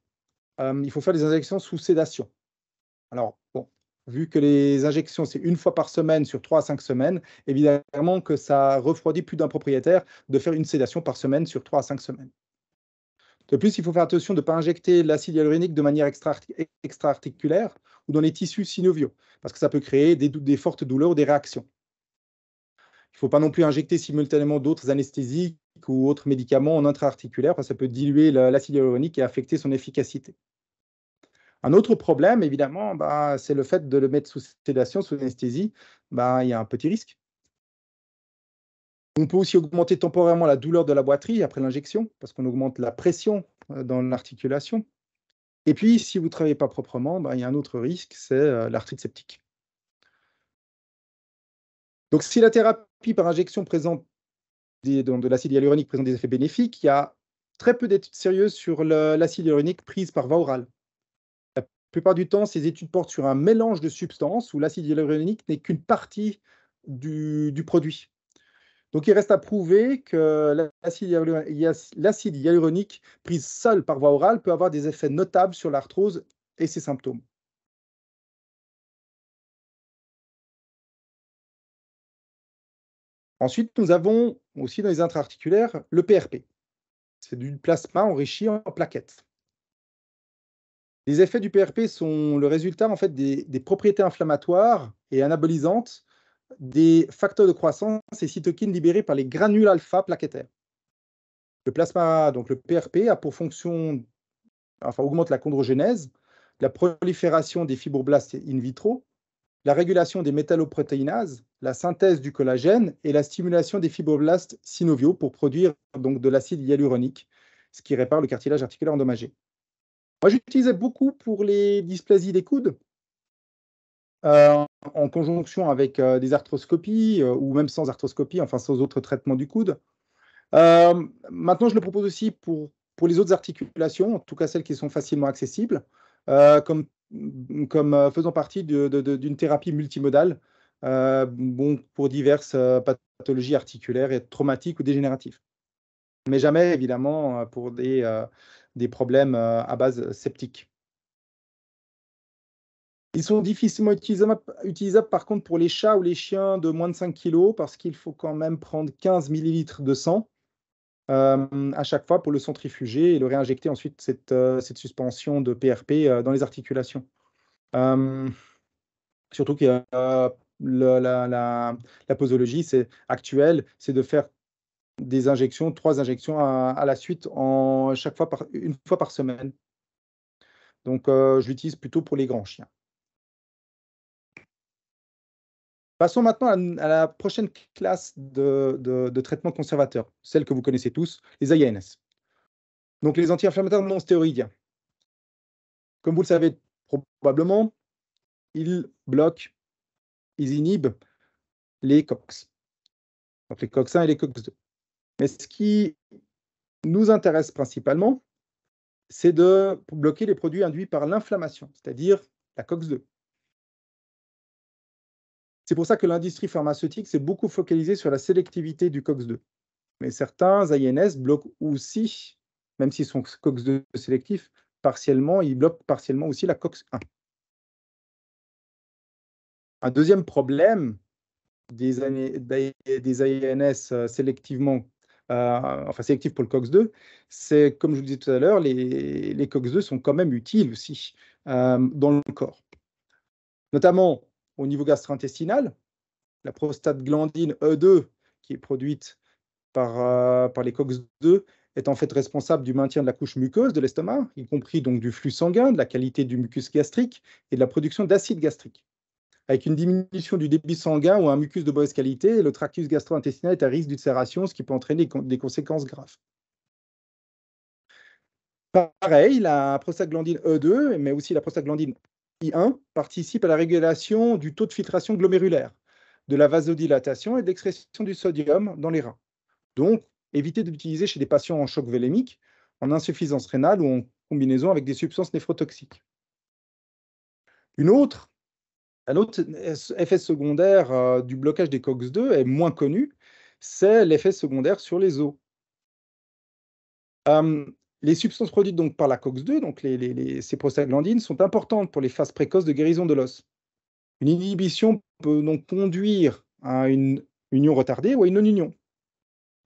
Il faut faire des injections sous sédation. Alors, bon, vu que les injections, c'est 1 fois par semaine sur 3 à 5 semaines, évidemment que ça refroidit plus d'un propriétaire de faire une sédation par semaine sur 3 à 5 semaines. De plus, il faut faire attention de ne pas injecter l'acide hyaluronique de manière extra-articulaire ou dans les tissus synoviaux, parce que ça peut créer des fortes douleurs ou des réactions. Il ne faut pas non plus injecter simultanément d'autres anesthésiques ou autres médicaments en intra-articulaire, parce que ça peut diluer l'acide hyaluronique et affecter son efficacité. Un autre problème, évidemment, c'est le fait de le mettre sous sédation, sous anesthésie. Il y a un petit risque. On peut aussi augmenter temporairement la douleur de la boiterie après l'injection, parce qu'on augmente la pression dans l'articulation. Et puis, si vous ne travaillez pas proprement, il y a un autre risque, c'est l'arthrite septique. Donc, si la thérapie par injection présente de l'acide hyaluronique présente des effets bénéfiques, il y a très peu d'études sérieuses sur l'acide hyaluronique prise par voie orale. La plupart du temps, ces études portent sur un mélange de substances où l'acide hyaluronique n'est qu'une partie du produit. Donc, il reste à prouver que l'acide hyaluronique prise seul par voie orale peut avoir des effets notables sur l'arthrose et ses symptômes. Ensuite, nous avons aussi dans les intra-articulaires le PRP. C'est du plasma enrichi en plaquettes. Les effets du PRP sont le résultat en fait des propriétés inflammatoires et anabolisantes des facteurs de croissance et cytokines libérés par les granules alpha plaquettaires. Le plasma, donc le PRP, a pour fonction, augmente la chondrogénèse, la prolifération des fibroblastes in vitro, la régulation des métalloprotéinases, la synthèse du collagène et la stimulation des fibroblastes synoviaux pour produire donc de l'acide hyaluronique, ce qui répare le cartilage articulaire endommagé. Moi, j'utilisais beaucoup pour les dysplasies des coudes, en conjonction avec des arthroscopies ou même sans arthroscopie, sans autres traitements du coude. Maintenant, je le propose aussi pour les autres articulations, en tout cas celles qui sont facilement accessibles, comme faisant partie d'une thérapie multimodale, pour diverses pathologies articulaires et traumatiques ou dégénératives. Mais jamais, évidemment, pour des problèmes à base septique. Ils sont difficilement utilisables par contre pour les chats ou les chiens de moins de 5 kg parce qu'il faut quand même prendre 15 millilitres de sang à chaque fois pour le centrifuger et le réinjecter ensuite cette suspension de PRP dans les articulations. Surtout que la posologie actuelle, c'est de faire des injections, 3 injections à la suite chaque fois une fois par semaine. Donc je l'utilise plutôt pour les grands chiens. Passons maintenant à la prochaine classe de traitements conservateurs, celle que vous connaissez tous, les IANS. Donc les anti-inflammatoires non stéroïdiens. Comme vous le savez probablement, ils bloquent, ils inhibent les COX. Donc les COX-1 et les COX-2. Mais ce qui nous intéresse principalement, c'est de bloquer les produits induits par l'inflammation, c'est-à-dire la COX-2. C'est pour ça que l'industrie pharmaceutique s'est beaucoup focalisée sur la sélectivité du COX-2. Mais certains INS bloquent aussi, même s'ils sont COX-2 sélectifs, partiellement, ils bloquent partiellement aussi la COX-1. Un deuxième problème des INS sélectivement, sélectifs pour le COX-2, c'est, comme je vous le disais tout à l'heure, les COX-2 sont quand même utiles aussi dans le corps. Notamment au niveau gastro-intestinal, la prostaglandine E2, qui est produite par les COX-2, est en fait responsable du maintien de la couche muqueuse de l'estomac, y compris donc du flux sanguin, de la qualité du mucus gastrique et de la production d'acide gastrique. Avec une diminution du débit sanguin ou un mucus de mauvaise qualité, le tractus gastro-intestinal est à risque d'ulcération, ce qui peut entraîner des conséquences graves. Pareil, la prostaglandine E2, mais aussi la prostaglandine I1, participent à la régulation du taux de filtration glomérulaire, de la vasodilatation et de l'excrétion du sodium dans les reins. Donc, évitez d'utiliser chez des patients en choc vélémique, en insuffisance rénale ou en combinaison avec des substances néphrotoxiques. Un autre effet secondaire du blocage des COX-2 est moins connu, c'est l'effet secondaire sur les os. Les substances produites donc par la COX-2, donc ces prostaglandines, sont importantes pour les phases précoces de guérison de l'os. Une inhibition peut donc conduire à une union retardée ou à une non-union.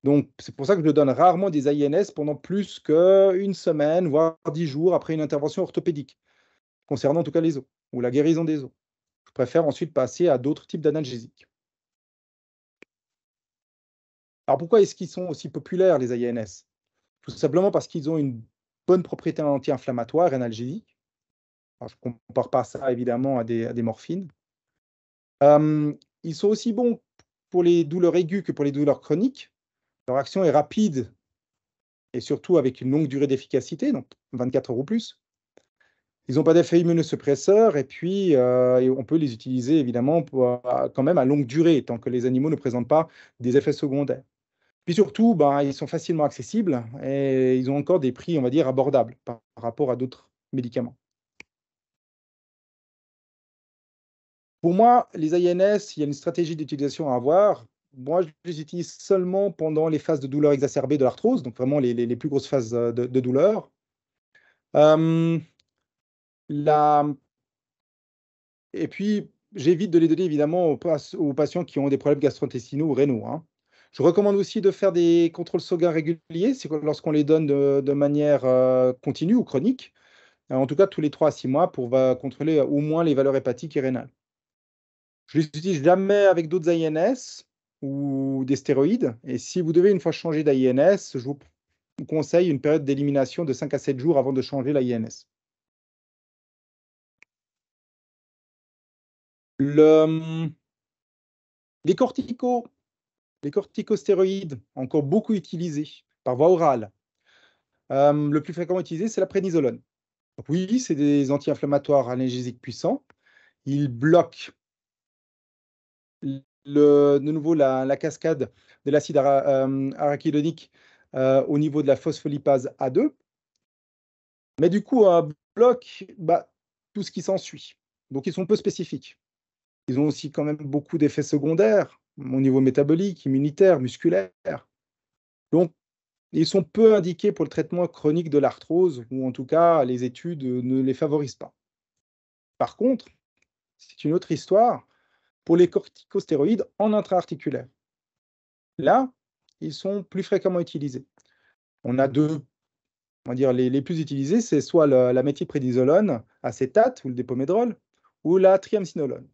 Donc, c'est pour ça que je donne rarement des INS pendant plus qu'une semaine, voire 10 jours après une intervention orthopédique, concernant en tout cas les os, ou la guérison des os. Je préfère ensuite passer à d'autres types d'analgésiques. Alors, pourquoi est-ce qu'ils sont aussi populaires, les INS? Tout simplement parce qu'ils ont une bonne propriété anti-inflammatoire et analgésique. Alors, je ne compare pas ça, évidemment, à des morphines. Ils sont aussi bons pour les douleurs aiguës que pour les douleurs chroniques. Leur action est rapide et surtout avec une longue durée d'efficacité, donc 24 heures ou plus. Ils n'ont pas d'effet immunosuppresseur et puis on peut les utiliser évidemment quand même à longue durée, tant que les animaux ne présentent pas des effets secondaires. Puis surtout, ils sont facilement accessibles et ils ont encore des prix, on va dire, abordables par rapport à d'autres médicaments. Pour moi, les INS, il y a une stratégie d'utilisation à avoir. Moi, je les utilise seulement pendant les phases de douleur exacerbée de l'arthrose, donc vraiment les plus grosses phases de douleur. Euh, la- Et puis, j'évite de les donner évidemment aux patients qui ont des problèmes gastro-intestinaux ou rénaux, hein. Je recommande aussi de faire des contrôles sanguins réguliers lorsqu'on les donne de manière continue ou chronique, en tout cas tous les 3 à 6 mois pour contrôler au moins les valeurs hépatiques et rénales. Je les utilise jamais avec d'autres INS ou des stéroïdes. Et si vous devez une fois changer d'INS, je vous conseille une période d'élimination de 5 à 7 jours avant de changer l'INS. Les corticostéroïdes, encore beaucoup utilisés par voie orale. Le plus fréquemment utilisé, c'est la prénisolone. Donc oui, c'est des anti-inflammatoires analgésiques puissants. Ils bloquent de nouveau la cascade de l'acide arachidonique au niveau de la phospholipase A2. Mais du coup, un bloc tout ce qui s'ensuit. Donc, ils sont peu spécifiques. Ils ont aussi quand même beaucoup d'effets secondaires au niveau métabolique, immunitaire, musculaire. Donc, ils sont peu indiqués pour le traitement chronique de l'arthrose, ou en tout cas, les études ne les favorisent pas. Par contre, c'est une autre histoire pour les corticostéroïdes en intra-articulaire. Là, ils sont plus fréquemment utilisés. On a deux, on va dire les plus utilisés, c'est soit la méthylprénisolone acétate ou le dépommédrol, ou la triamcinolone.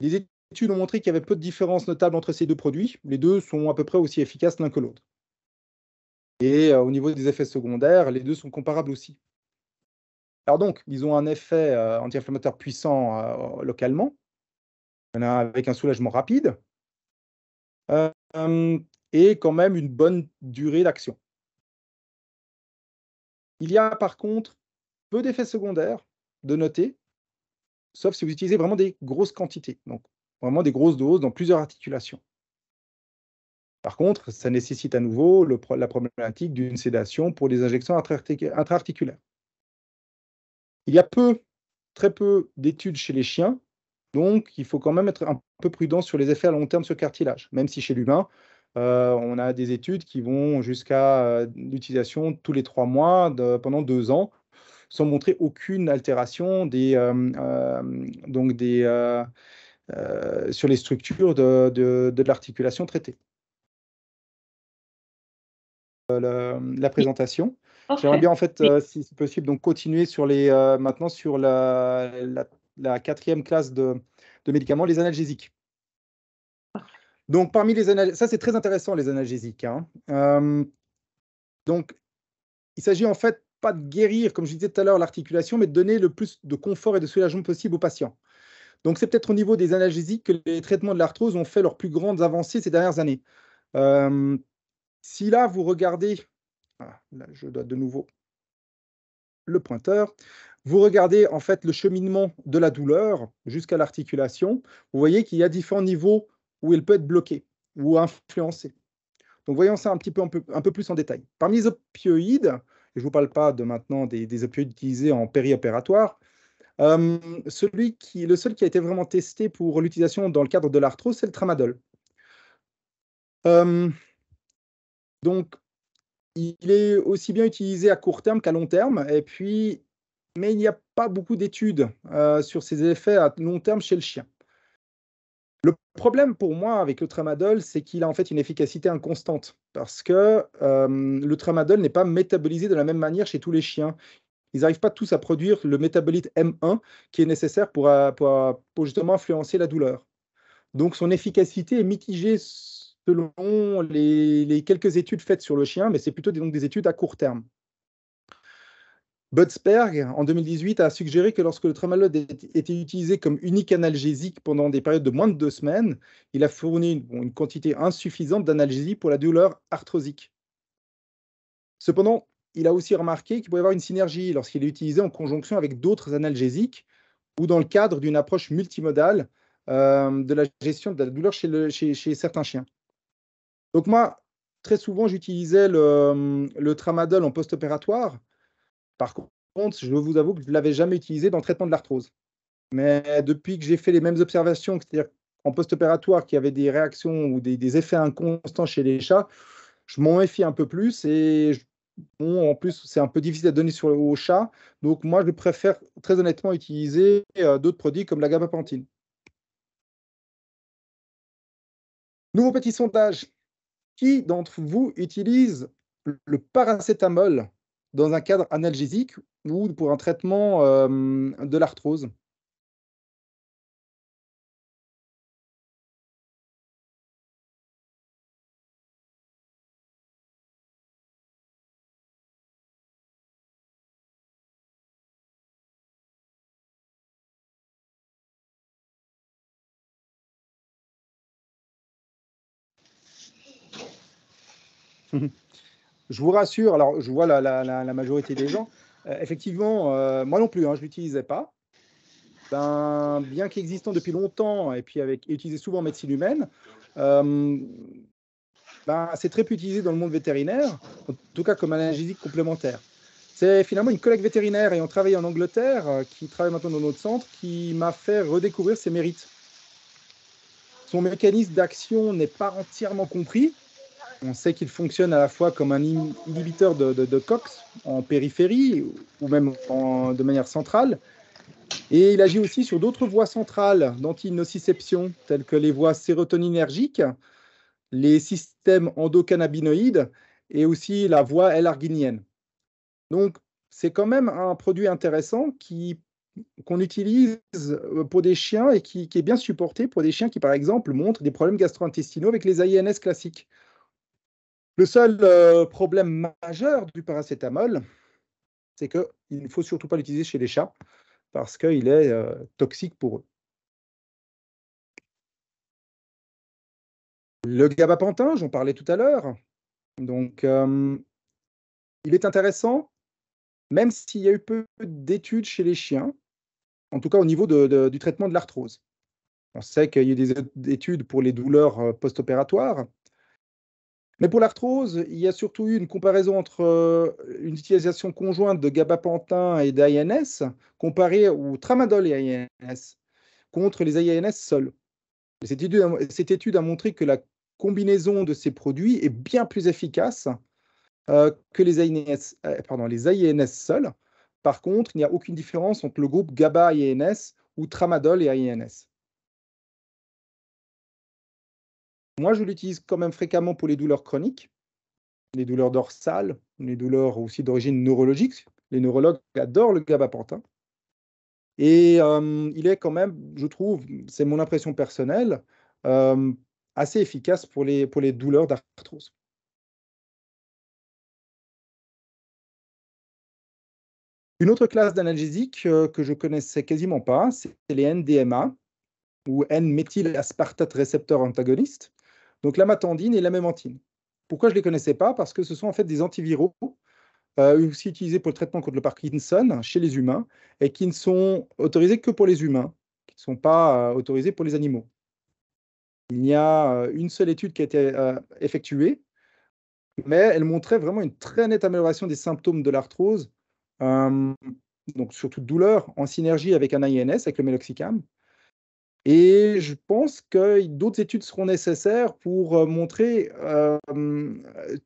Les études ont montré qu'il y avait peu de différence notable entre ces deux produits. Les deux sont à peu près aussi efficaces l'un que l'autre. Et au niveau des effets secondaires, les deux sont comparables aussi. Alors donc, ils ont un effet anti-inflammatoire puissant localement, avec un soulagement rapide, et quand même une bonne durée d'action. Il y a par contre peu d'effets secondaires de noter, sauf si vous utilisez vraiment des grosses quantités, donc vraiment des grosses doses dans plusieurs articulations. Par contre, ça nécessite à nouveau la problématique d'une sédation pour les injections intra-articulaires. Il y a très peu d'études chez les chiens, donc il faut quand même être un peu prudent sur les effets à long terme sur le cartilage, même si chez l'humain, on a des études qui vont jusqu'à l'utilisation tous les 3 mois pendant 2 ans, sans montrer aucune altération sur les structures de l'articulation traitée. La présentation. J'aimerais bien, en fait, si c'est possible, donc continuer maintenant sur la 4e classe de médicaments, les analgésiques. Donc, parmi les analgésiques, ça c'est très intéressant, les analgésiques, hein. Donc, il s'agit en fait pas de guérir, comme je disais tout à l'heure, l'articulation, mais de donner le plus de confort et de soulagement possible aux patients. Donc, c'est peut-être au niveau des analgésiques que les traitements de l'arthrose ont fait leurs plus grandes avancées ces dernières années. Si là, vous regardez Ah, là, je dois de nouveau le pointeur. Vous regardez en fait le cheminement de la douleur jusqu'à l'articulation. Vous voyez qu'il y a différents niveaux où elle peut être bloquée ou influencée. Donc voyons ça un peu plus en détail. Parmi les opioïdes, et je ne vous parle pas de maintenant des opioïdes utilisés en périopératoire, le seul qui a été vraiment testé pour l'utilisation dans le cadre de l'arthrose, c'est le tramadol. Euh, donc, il est aussi bien utilisé à court terme qu'à long terme, mais il n'y a pas beaucoup d'études sur ses effets à long terme chez le chien. Le problème pour moi avec le tramadol, c'est qu'il a en fait une efficacité inconstante parce que le tramadol n'est pas métabolisé de la même manière chez tous les chiens. Ils n'arrivent pas tous à produire le métabolite M1 qui est nécessaire pour justement influencer la douleur. Donc son efficacité est mitigée selon les quelques études faites sur le chien, mais c'est plutôt donc des études à court terme. Budsberg, en 2018, a suggéré que lorsque le tramadol était utilisé comme unique analgésique pendant des périodes de moins de 2 semaines, il a fourni une quantité insuffisante d'analgésie pour la douleur arthrosique. Cependant, il a aussi remarqué qu'il pouvait y avoir une synergie lorsqu'il est utilisé en conjonction avec d'autres analgésiques ou dans le cadre d'une approche multimodale de la gestion de la douleur chez certains chiens. Donc moi, très souvent, j'utilisais le tramadol en post-opératoire. Par contre, je vous avoue que je ne l'avais jamais utilisé dans le traitement de l'arthrose. Mais depuis que j'ai fait les mêmes observations, c'est-à-dire en post-opératoire, qu'il y avait des réactions ou des effets inconstants chez les chats, je m'en méfie un peu plus. Bon, en plus, c'est un peu difficile à donner aux chats. Donc moi, je préfère très honnêtement utiliser d'autres produits comme la gabapentine. Nouveau petit sondage. Qui d'entre vous utilise le paracétamol dans un cadre analgésique ou pour un traitement de l'arthrose? Je vous rassure, alors je vois la majorité des gens. Effectivement, moi non plus, hein, je ne l'utilisais pas. Ben, bien qu'existant depuis longtemps et puis et utilisé souvent en médecine humaine, euh, ben, c'est très peu utilisé dans le monde vétérinaire, en tout cas comme analgésique complémentaire. C'est finalement une collègue vétérinaire ayant travaillé en Angleterre, qui travaille maintenant dans notre centre, qui m'a fait redécouvrir ses mérites. Son mécanisme d'action n'est pas entièrement compris. On sait qu'il fonctionne à la fois comme un inhibiteur de COX en périphérie ou même de manière centrale. Et il agit aussi sur d'autres voies centrales d'antinociception, telles que les voies sérotoninergiques, les systèmes endocannabinoïdes et aussi la voie L-arginienne. Donc, c'est quand même un produit intéressant qu'on utilise pour des chiens et qui est bien supporté pour des chiens qui, par exemple, montrent des problèmes gastro-intestinaux avec les AINS classiques. Le seul problème majeur du paracétamol, c'est qu'il ne faut surtout pas l'utiliser chez les chats parce qu'il est toxique pour eux. Le gabapentin, j'en parlais tout à l'heure. Donc, il est intéressant, même s'il y a eu peu d'études chez les chiens, en tout cas au niveau du traitement de l'arthrose. On sait qu'il y a eu des études pour les douleurs post-opératoires. Mais pour l'arthrose, il y a surtout eu une comparaison entre une utilisation conjointe de gabapentin et d'AINS comparée au tramadol et AINS contre les AINS seuls. Cette étude a montré que la combinaison de ces produits est bien plus efficace que les AINS seuls. Par contre, il n'y a aucune différence entre le groupe GABA-AINS ou tramadol et AINS. Moi, je l'utilise quand même fréquemment pour les douleurs chroniques, les douleurs dorsales, les douleurs aussi d'origine neurologique. Les neurologues adorent le gabapentin. Et il est quand même, je trouve, c'est mon impression personnelle, assez efficace pour les douleurs d'arthrose. Une autre classe d'analgésiques que je connaissais quasiment pas, c'est les NDMA, ou N-méthylaspartate récepteur antagoniste, donc l'amatandine et l'amémantine. Pourquoi je ne les connaissais pas? Parce que ce sont en fait des antiviraux aussi utilisés pour le traitement contre le Parkinson chez les humains et qui ne sont autorisés que pour les humains, qui ne sont pas autorisés pour les animaux. Il y a une seule étude qui a été effectuée, mais elle montrait vraiment une très nette amélioration des symptômes de l'arthrose, euh, donc surtout de douleur, en synergie avec un INS, avec le meloxicam. Et je pense que d'autres études seront nécessaires pour montrer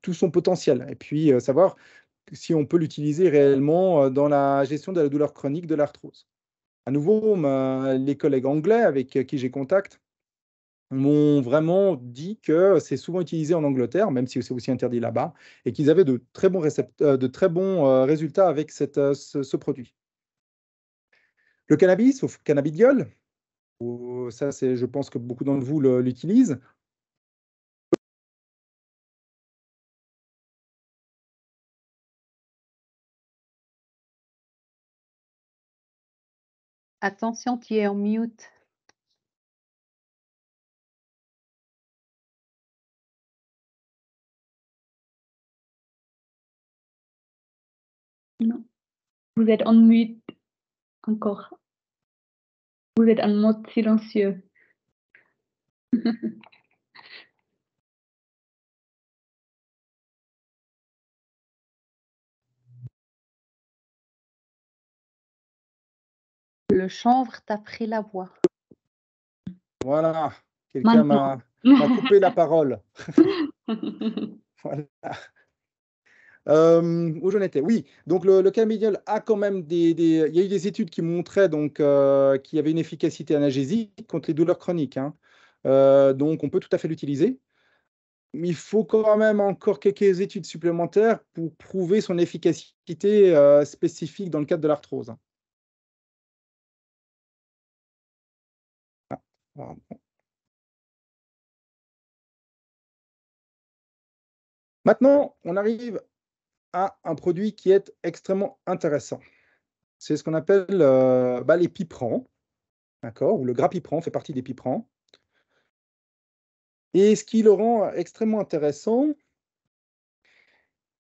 tout son potentiel et puis savoir si on peut l'utiliser réellement dans la gestion de la douleur chronique de l'arthrose. À nouveau, les collègues anglais avec qui j'ai contact m'ont vraiment dit que c'est souvent utilisé en Angleterre, même si c'est aussi interdit là-bas, et qu'ils avaient de très bons, résultats avec ce produit. Le cannabis, ou cannabidiol, ça, je pense que beaucoup d'entre vous l'utilisent. Attention, tu es en mute. Non. Vous êtes en mute encore. Vous êtes en mode silencieux. Le chanvre t'a pris la voix. Voilà, quelqu'un m'a coupé la parole. Voilà. Où j'en étais? Oui, donc le cannabidiol a quand même il y a eu des études qui montraient donc qu'il y avait une efficacité analgésique contre les douleurs chroniques, hein. Donc on peut tout à fait l'utiliser. Mais il faut quand même encore quelques études supplémentaires pour prouver son efficacité spécifique dans le cadre de l'arthrose, hein. Ah, pardon. Maintenant, on arrive à un produit qui est extrêmement intéressant. C'est ce qu'on appelle les piprans, d'accord, ou le grapipran fait partie des piprans. Et ce qui le rend extrêmement intéressant,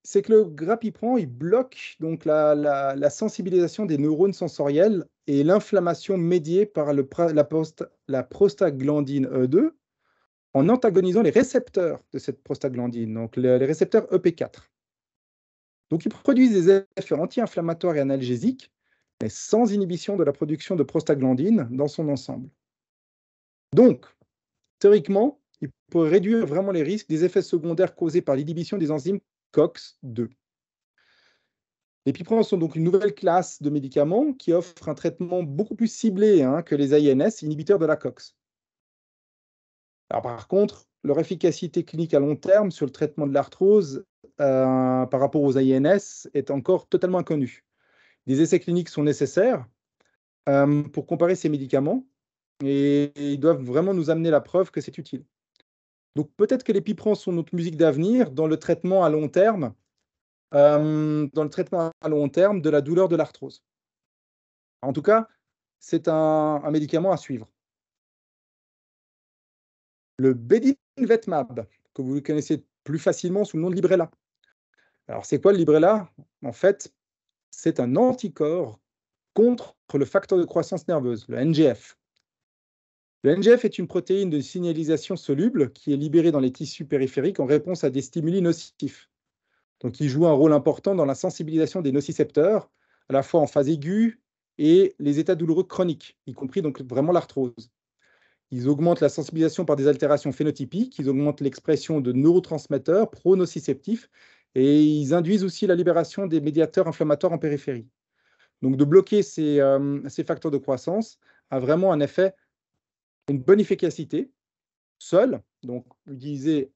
c'est que le grapipran, il bloque donc la sensibilisation des neurones sensoriels et l'inflammation médiée par la prostaglandine E2 en antagonisant les récepteurs de cette prostaglandine, donc les récepteurs EP4. Donc, ils produisent des effets anti-inflammatoires et analgésiques, mais sans inhibition de la production de prostaglandine dans son ensemble. Donc, théoriquement, il pourrait réduire vraiment les risques des effets secondaires causés par l'inhibition des enzymes COX-2. Les piprans sont donc une nouvelle classe de médicaments qui offre un traitement beaucoup plus ciblé que les INS, inhibiteurs de la COX. Alors, par contre, leur efficacité clinique à long terme sur le traitement de l'arthrose par rapport aux INS est encore totalement inconnue. Des essais cliniques sont nécessaires pour comparer ces médicaments et ils doivent vraiment nous amener la preuve que c'est utile. Donc peut-être que les piprans sont notre musique d'avenir dans le traitement à long terme, de la douleur de l'arthrose. En tout cas, c'est un médicament à suivre. Le Bedinevetmab, que vous connaissez plus facilement sous le nom de Librela. Alors c'est quoi le Librela? En fait, c'est un anticorps contre le facteur de croissance nerveuse, le NGF. Le NGF est une protéine de signalisation soluble qui est libérée dans les tissus périphériques en réponse à des stimuli nocifs. Donc, il joue un rôle important dans la sensibilisation des nocicepteurs, à la fois en phase aiguë et les états douloureux chroniques, y compris donc vraiment l'arthrose. Ils augmentent la sensibilisation par des altérations phénotypiques, ils augmentent l'expression de neurotransmetteurs pro-nociceptifs et ils induisent aussi la libération des médiateurs inflammatoires en périphérie. Donc, de bloquer ces facteurs de croissance a vraiment un effet, une bonne efficacité, seul, donc utilisé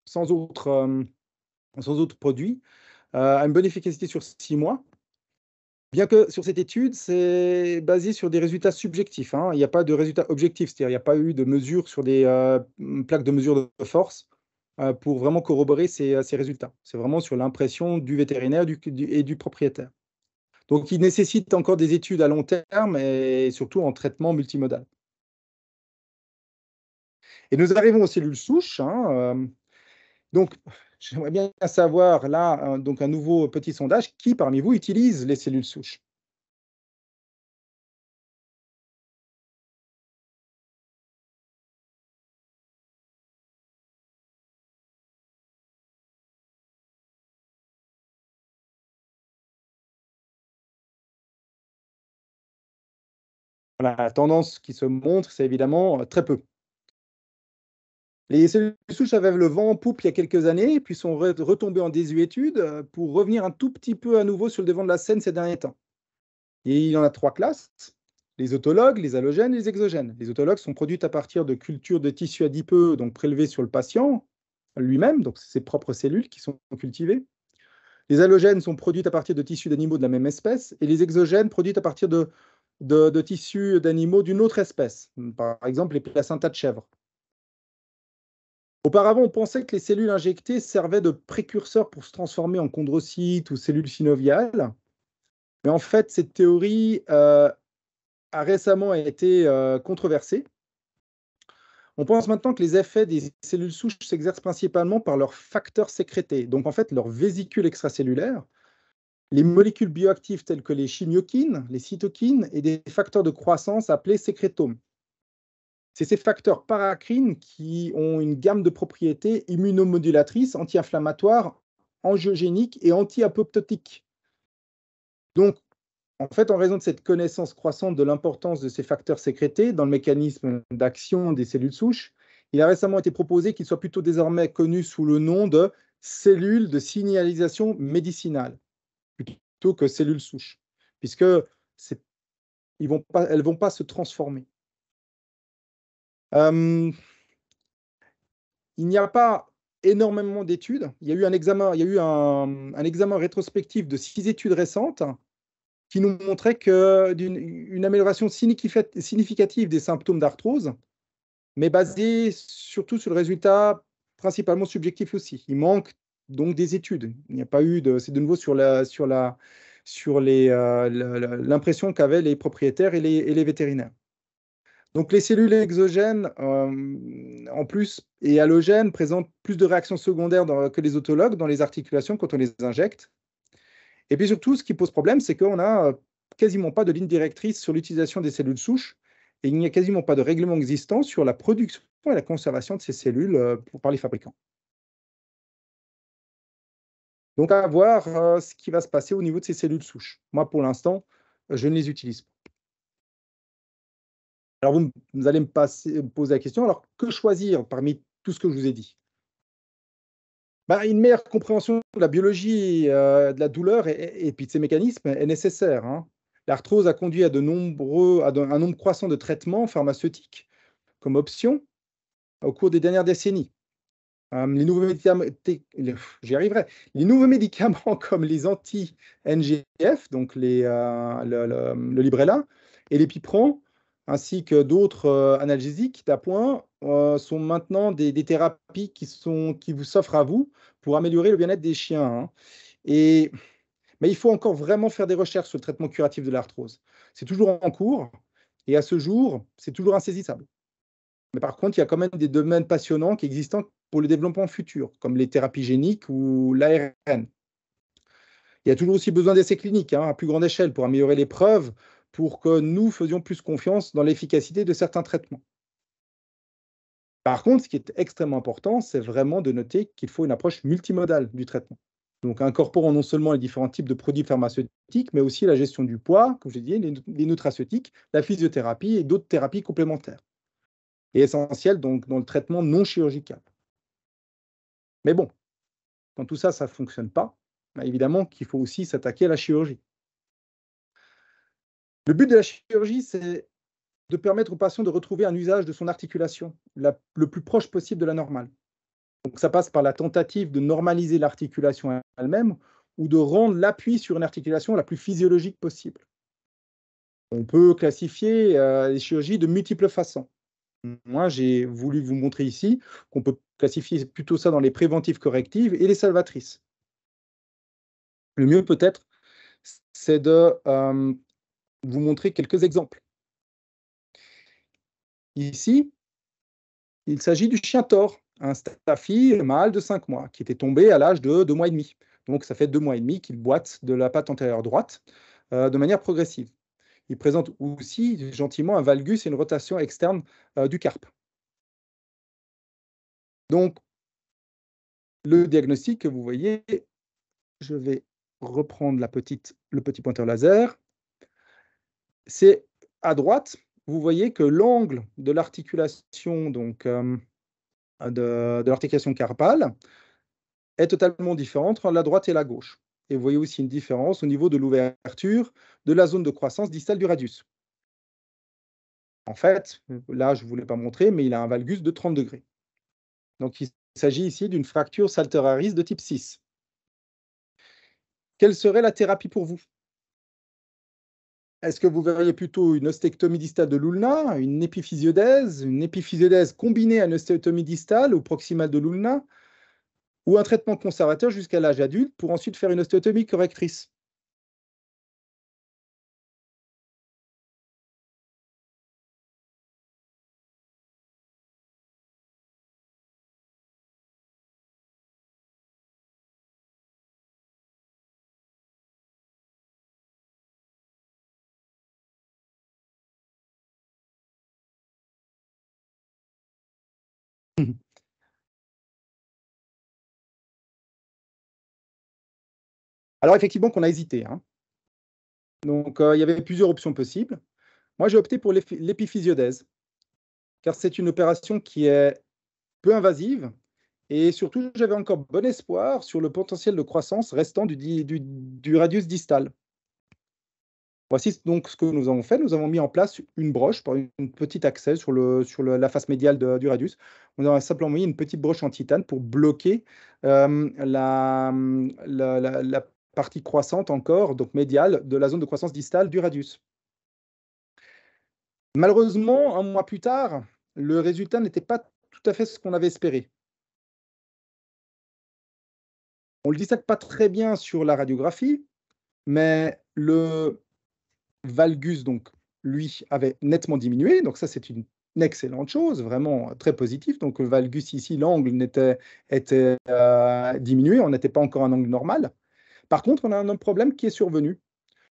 sans autre produit, a une bonne efficacité sur 6 mois. Bien que sur cette étude, c'est basé sur des résultats subjectifs, hein. Il n'y a pas de résultats objectifs, c'est-à-dire il n'y a pas eu de mesure sur des plaques de mesure de force pour vraiment corroborer ces résultats. C'est vraiment sur l'impression du vétérinaire et du propriétaire. Donc, il nécessite encore des études à long terme et surtout en traitement multimodal. Et nous arrivons aux cellules souches, hein. Donc, j'aimerais bien savoir, là, donc un nouveau petit sondage, qui parmi vous utilise les cellules souches? La tendance qui se montre, c'est évidemment très peu. Les cellules souches avaient le vent en poupe il y a quelques années, puis sont retombées en désuétude pour revenir un tout petit peu à nouveau sur le devant de la scène ces derniers temps. Et il y en a trois classes, les autologues, les allogènes et les exogènes. Les autologues sont produites à partir de cultures de tissus adipeux, donc prélevés sur le patient lui-même, donc c'est ses propres cellules qui sont cultivées. Les allogènes sont produites à partir de tissus d'animaux de la même espèce, et les exogènes produites à partir de tissus d'animaux d'une autre espèce, par exemple les placentas de chèvre. Auparavant, on pensait que les cellules injectées servaient de précurseurs pour se transformer en chondrocytes ou cellules synoviales. Mais en fait, cette théorie a récemment été controversée. On pense maintenant que les effets des cellules souches s'exercent principalement par leurs facteurs sécrétés, donc en fait leurs vésicules extracellulaires, les molécules bioactives telles que les chimiokines, les cytokines et des facteurs de croissance appelés sécrétomes. C'est ces facteurs paracrines qui ont une gamme de propriétés immunomodulatrices, anti-inflammatoires, angiogéniques et anti-apoptotiques. Donc, en fait, en raison de cette connaissance croissante de l'importance de ces facteurs sécrétés dans le mécanisme d'action des cellules souches, il a récemment été proposé qu'ils soient plutôt désormais connus sous le nom de cellules de signalisation médicinale, plutôt que cellules souches, puisque elles ne vont pas se transformer. Il n'y a pas énormément d'études. Il y a eu un examen rétrospectif de 6 études récentes qui nous montrait une amélioration significative des symptômes d'arthrose, mais basée surtout sur le résultat principalement subjectif aussi. Il manque donc des études. Il n'y a pas eu c'est de nouveau sur l'impression qu'avaient les propriétaires et les vétérinaires. Donc les cellules exogènes, en plus, et allogènes, présentent plus de réactions secondaires que les autologues dans les articulations quand on les injecte. Et puis surtout, ce qui pose problème, c'est qu'on n'a quasiment pas de ligne directrice sur l'utilisation des cellules souches, et il n'y a quasiment pas de règlement existant sur la production et la conservation de ces cellules par les fabricants. Donc à voir ce qui va se passer au niveau de ces cellules souches. Moi, pour l'instant, je ne les utilise pas. Alors vous allez me poser la question, alors que choisir parmi tout ce que je vous ai dit? Une meilleure compréhension de la biologie de la douleur et puis de ses mécanismes est nécessaire, hein. L'arthrose a conduit à un nombre croissant de traitements pharmaceutiques comme option au cours des dernières décennies. Les nouveaux médicaments, j'y arriverai. Les nouveaux médicaments comme les anti-NGF, donc le Librela et l'Epipran, ainsi que d'autres analgésiques d'appoint, sont maintenant des thérapies qui vous s'offrent à vous pour améliorer le bien-être des chiens, hein. Mais il faut encore vraiment faire des recherches sur le traitement curatif de l'arthrose. C'est toujours en cours et à ce jour, c'est toujours insaisissable. Mais par contre, il y a quand même des domaines passionnants qui existent pour le développement futur, comme les thérapies géniques ou l'ARN. Il y a toujours aussi besoin d'essais cliniques à plus grande échelle pour améliorer les preuves, pour que nous faisions plus confiance dans l'efficacité de certains traitements. Par contre, ce qui est extrêmement important, c'est vraiment de noter qu'il faut une approche multimodale du traitement. Donc, incorporant non seulement les différents types de produits pharmaceutiques, mais aussi la gestion du poids, comme je disais, les nutraceutiques, la physiothérapie et d'autres thérapies complémentaires. Et essentiel donc dans le traitement non chirurgical. Mais bon, quand tout ça, ça ne fonctionne pas, évidemment qu'il faut aussi s'attaquer à la chirurgie. Le but de la chirurgie, c'est de permettre au patient de retrouver un usage de son articulation le plus proche possible de la normale. Donc ça passe par la tentative de normaliser l'articulation elle-même ou de rendre l'appui sur une articulation la plus physiologique possible. On peut classifier les chirurgies de multiples façons. Moi, j'ai voulu vous montrer ici qu'on peut classifier plutôt ça dans les préventives correctives et les salvatrices. Le mieux peut-être, c'est de vous montrer quelques exemples. Ici, il s'agit du chien tort un staphie mâle de 5 mois qui était tombé à l'âge de 2 mois et demi. Donc, ça fait 2 mois et demi qu'il boite de la patte antérieure droite de manière progressive. Il présente aussi gentiment un valgus et une rotation externe du carpe. Donc, le diagnostic que vous voyez, je vais reprendre le petit pointeur laser. C'est à droite, vous voyez que l'angle de l'articulation de l'articulation carpale est totalement différent entre la droite et la gauche. Et vous voyez aussi une différence au niveau de l'ouverture de la zone de croissance distale du radius. En fait, là, je ne vous l'ai pas montré, mais il a un valgus de 30 degrés. Donc, il s'agit ici d'une fracture salteraris de type 6. Quelle serait la thérapie pour vous? Est-ce que vous verriez plutôt une ostéectomie distale de l'ulna, une épiphysiodèse combinée à une ostéotomie distale ou proximale de l'ulna, ou un traitement conservateur jusqu'à l'âge adulte pour ensuite faire une ostéotomie correctrice? Alors effectivement qu'on a hésité, hein. Donc il y avait plusieurs options possibles. Moi, j'ai opté pour l'épiphysiodèse, car c'est une opération qui est peu invasive et surtout, j'avais encore bon espoir sur le potentiel de croissance restant du radius distal. Voici donc ce que nous avons fait. Nous avons mis en place une broche par une petite accès sur la face médiale du radius. On a simplement mis une petite broche en titane pour bloquer la partie croissante encore, donc médiale, de la zone de croissance distale du radius. Malheureusement, un mois plus tard, le résultat n'était pas tout à fait ce qu'on avait espéré. On ne le distingue pas très bien sur la radiographie, mais le valgus, donc, lui, avait nettement diminué. Donc ça, c'est une excellente chose, vraiment très positif. Donc le valgus ici, l'angle était diminué, on n'était pas encore à un angle normal. Par contre, on a un autre problème qui est survenu.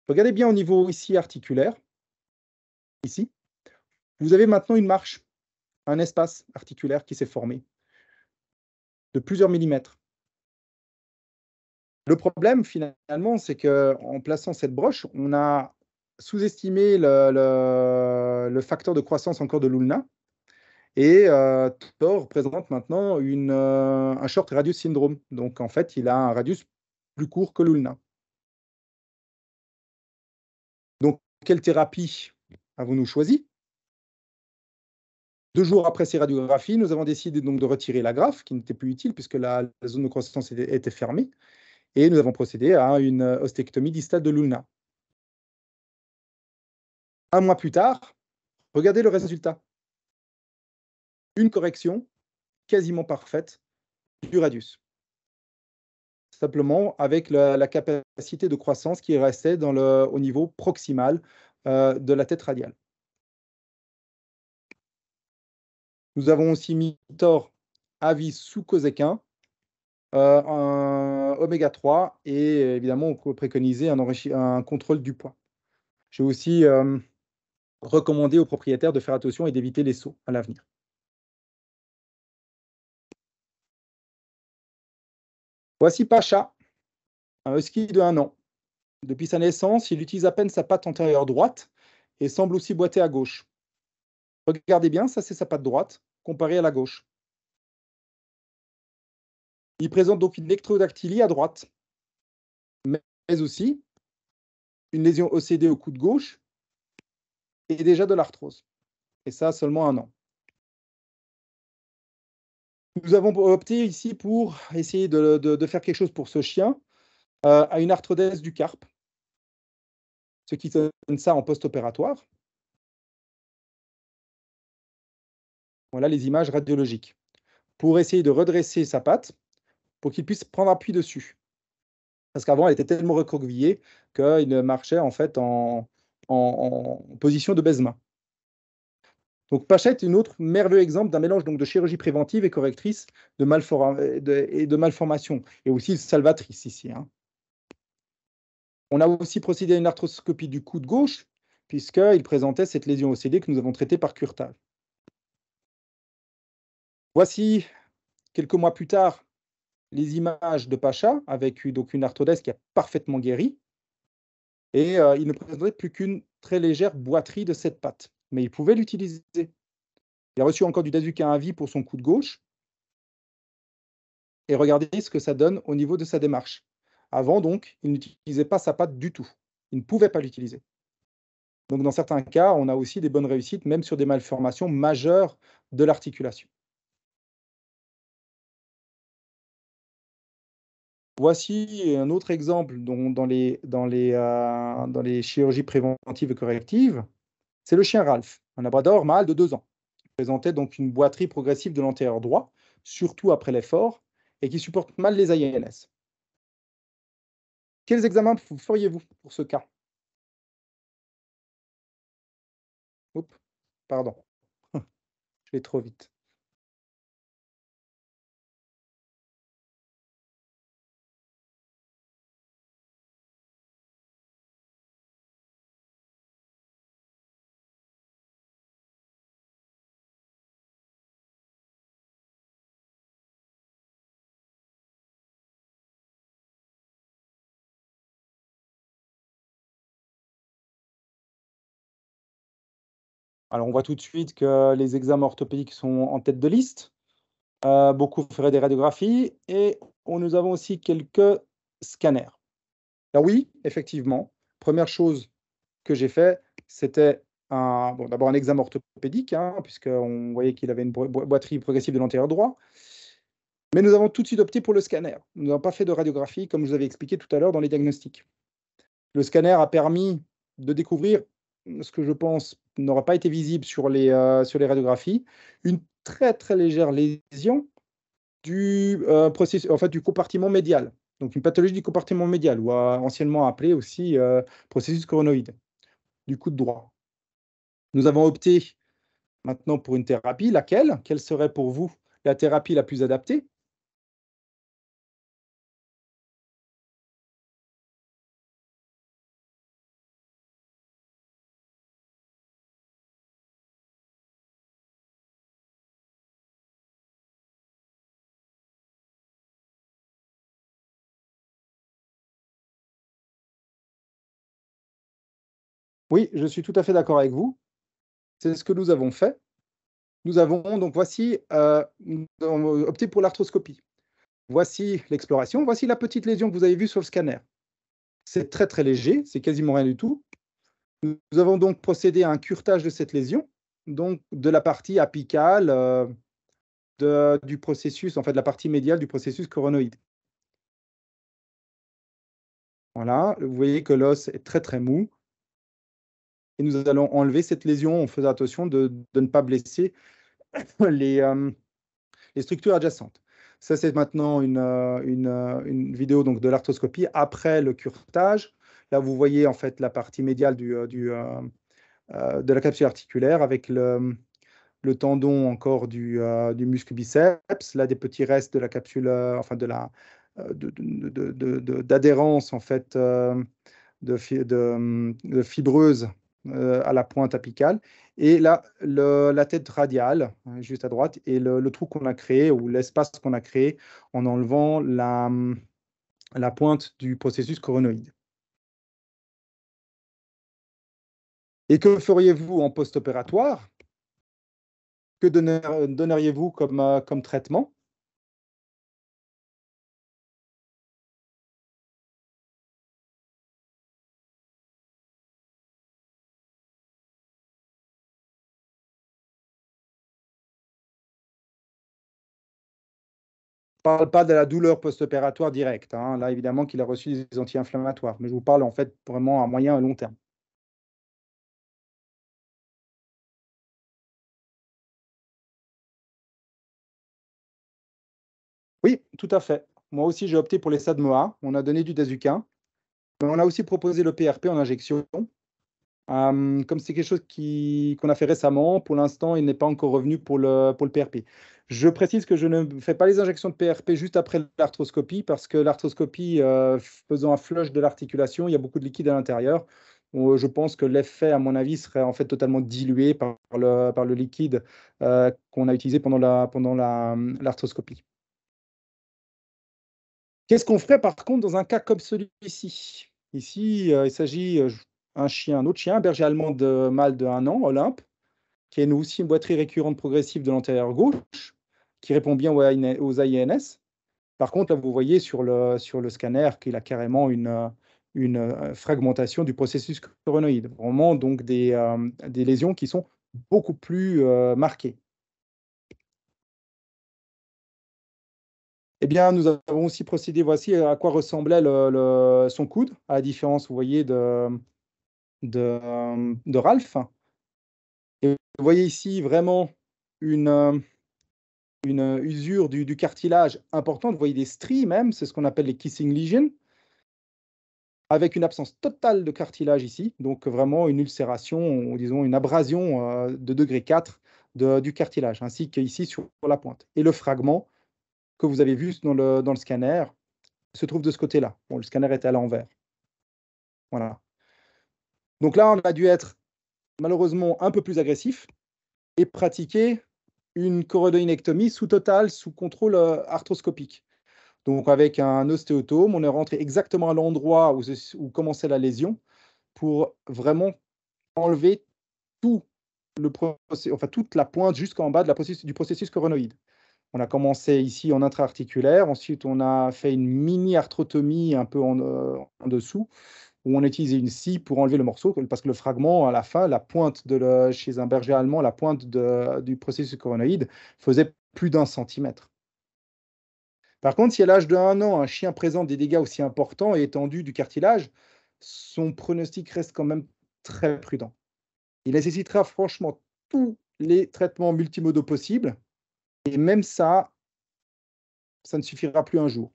Regardez bien au niveau ici articulaire, ici. Vous avez maintenant une marche, un espace articulaire qui s'est formé de plusieurs millimètres. Le problème, finalement, c'est qu'en plaçant cette broche, on a sous-estimé le facteur de croissance encore de l'ulna. Et Thor présente maintenant un short radius syndrome. Donc, en fait, il a un radius plus court que l'ulna. Donc, quelle thérapie avons-nous choisi? 2 jours après ces radiographies, nous avons décidé donc de retirer la graffe, qui n'était plus utile puisque la zone de croissance était fermée. Et nous avons procédé à une ostéectomie distale de l'ulna. Un mois plus tard, regardez le résultat. Une correction quasiment parfaite du radius. Simplement avec la capacité de croissance qui restait au niveau proximal de la tête radiale. Nous avons aussi mis Thor avis sous coséquin, oméga 3 et évidemment, on peut préconiser un contrôle du poids. J'ai aussi recommandé aux propriétaires de faire attention et d'éviter les sauts à l'avenir. Voici Pacha, un husky de 1 an. Depuis sa naissance, il utilise à peine sa patte antérieure droite et semble aussi boiter à gauche. Regardez bien, ça c'est sa patte droite, comparée à la gauche. Il présente donc une ectrodactylie à droite, mais aussi une lésion OCD au coude gauche et déjà de l'arthrose. Et ça, seulement 1 an. Nous avons opté ici pour essayer de faire quelque chose pour ce chien, à une arthrodèse du carpe, ce qui donne ça en post-opératoire. Voilà les images radiologiques. Pour essayer de redresser sa patte, pour qu'il puisse prendre appui dessus. Parce qu'avant, elle était tellement recroquevillée qu'il marchait en fait en position de baise-main. Donc, Pacha est un autre merveilleux exemple d'un mélange donc, de chirurgie préventive et correctrice de malformation, et aussi salvatrice ici. Hein. On a aussi procédé à une arthroscopie du coude gauche, puisqu'il présentait cette lésion OCD que nous avons traitée par curetage. Voici, quelques mois plus tard, les images de Pacha, avec donc une arthrodèse qui a parfaitement guéri, et il ne présentait plus qu'une très légère boiterie de cette patte, mais il pouvait l'utiliser. Il a reçu encore du Dazuka à vie pour son coude gauche, et regardez ce que ça donne au niveau de sa démarche. Avant, donc, il n'utilisait pas sa patte du tout. Il ne pouvait pas l'utiliser. Donc, dans certains cas, on a aussi des bonnes réussites, même sur des malformations majeures de l'articulation. Voici un autre exemple dans les chirurgies préventives et correctives. C'est le chien Ralph, un labrador mâle de 2 ans, qui présentait donc une boiterie progressive de l'antérieur droit, surtout après l'effort, et qui supporte mal les INS. Quels examens feriez-vous pour ce cas? Oups, pardon, je vais trop vite. Alors, on voit tout de suite que les examens orthopédiques sont en tête de liste. Beaucoup feraient des radiographies et nous avons aussi quelques scanners. Alors oui, effectivement, première chose que j'ai fait, c'était d'abord un examen orthopédique, hein, puisqu'on voyait qu'il avait une boiterie progressive de l'antérieur droit. Mais nous avons tout de suite opté pour le scanner. Nous n'avons pas fait de radiographie, comme je vous avais expliqué tout à l'heure dans les diagnostics. Le scanner a permis de découvrir ce que je pense n'aurait pas été visible sur les radiographies, une très très légère lésion du compartiment médial. Donc une pathologie du compartiment médial, ou anciennement appelée aussi processus coronoïde, du coude droit. Nous avons opté maintenant pour une thérapie. Laquelle? Quelle serait pour vous la thérapie la plus adaptée? Oui, je suis tout à fait d'accord avec vous. C'est ce que nous avons fait. Nous avons donc nous avons opté pour l'arthroscopie. Voici l'exploration. Voici la petite lésion que vous avez vue sur le scanner. C'est très très léger, c'est quasiment rien du tout. Nous avons donc procédé à un curetage de cette lésion, donc de la partie apicale du processus, en fait, de la partie médiale du processus coronoïde. Voilà, vous voyez que l'os est très très mou. Et nous allons enlever cette lésion en faisant attention de ne pas blesser les structures adjacentes. Ça, c'est maintenant une vidéo donc, de l'arthroscopie après le curetage. Là, vous voyez en fait la partie médiale de la capsule articulaire avec le tendon encore du muscle biceps, là des petits restes de la capsule, enfin d'adhérence en fait de fibreuse à la pointe apicale, et là la tête radiale juste à droite, et le trou qu'on a créé, ou l'espace qu'on a créé en enlevant la pointe du processus coronoïde. Et que feriez-vous en post-opératoire? Que donneriez-vous comme traitement? Je ne parle pas de la douleur post-opératoire directe, hein. Là, évidemment qu'il a reçu des anti-inflammatoires, mais je vous parle en fait vraiment à moyen et long terme. Oui, tout à fait. Moi aussi, j'ai opté pour les SADMOA. On a donné du Dazuka, mais on a aussi proposé le PRP en injection. Comme c'est quelque chose qu'on a fait récemment, pour l'instant, il n'est pas encore revenu pour le PRP. Je précise que je ne fais pas les injections de PRP juste après l'arthroscopie, parce que l'arthroscopie, faisant un flush de l'articulation, il y a beaucoup de liquide à l'intérieur. Je pense que l'effet, à mon avis, serait en fait totalement dilué par le liquide qu'on a utilisé pendant l'arthroscopie. Qu'est-ce qu'on ferait par contre dans un cas comme celui-ci? Ici, il s'agit un autre chien, un berger allemand de mâle de 1 an, Olympe, qui a aussi une boiterie récurrente progressive de l'antérieur gauche, qui répond bien aux AINS. Par contre, là, vous voyez sur le scanner qu'il a carrément une fragmentation du processus coronoïde. Vraiment, donc des lésions qui sont beaucoup plus marquées. Eh bien, nous avons aussi procédé, voici à quoi ressemblait son coude, à la différence, vous voyez, de Ralph. Et vous voyez ici vraiment une usure du cartilage importante. Vous voyez des stries même, c'est ce qu'on appelle les kissing lesions, avec une absence totale de cartilage ici, donc vraiment une ulcération, ou disons une abrasion de degré 4 du cartilage, ainsi qu'ici sur la pointe. Et le fragment que vous avez vu dans le scanner se trouve de ce côté-là. Bon, le scanner était à l'envers. Voilà. Donc là, on a dû être malheureusement un peu plus agressif et pratiquer une choroïdectomie sous contrôle arthroscopique. Donc avec un ostéotome, on est rentré exactement à l'endroit où commençait la lésion pour vraiment enlever toute la pointe jusqu'en bas du processus coronoïde. On a commencé ici en intra-articulaire, ensuite on a fait une mini-arthrotomie un peu en dessous, où on a utilisé une scie pour enlever le morceau, parce que le fragment, à la fin, la pointe chez un berger allemand, la pointe du processus coronoïde faisait plus d'1 centimètre. Par contre, si à l'âge de 1 an, un chien présente des dégâts aussi importants et étendus du cartilage, son pronostic reste quand même très prudent. Il nécessitera franchement tous les traitements multimodaux possibles, et même ça ne suffira plus un jour.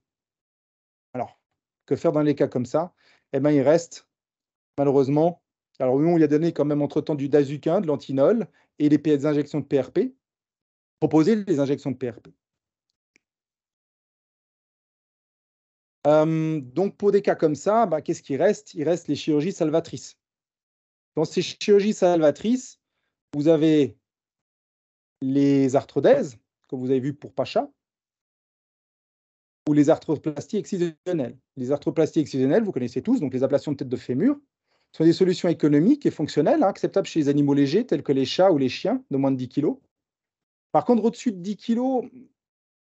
Alors, que faire dans les cas comme ça? Eh bien, il reste, malheureusement, alors nous, on lui a donné quand même entre-temps du Dazuquin, de l'Antinol et des injections de PRP, proposer les injections de PRP. Donc, pour des cas comme ça, bah, qu'est-ce qui reste? Il reste les chirurgies salvatrices. Dans ces chirurgies salvatrices, vous avez les arthrodèses, que vous avez vu pour Pacha, ou les arthroplasties excisionelles. Les arthroplasties excisionelles, vous connaissez tous, donc les ablations de tête de fémur, sont des solutions économiques et fonctionnelles, acceptables chez les animaux légers, tels que les chats ou les chiens, de moins de 10 kg. Par contre, au-dessus de 10 kg,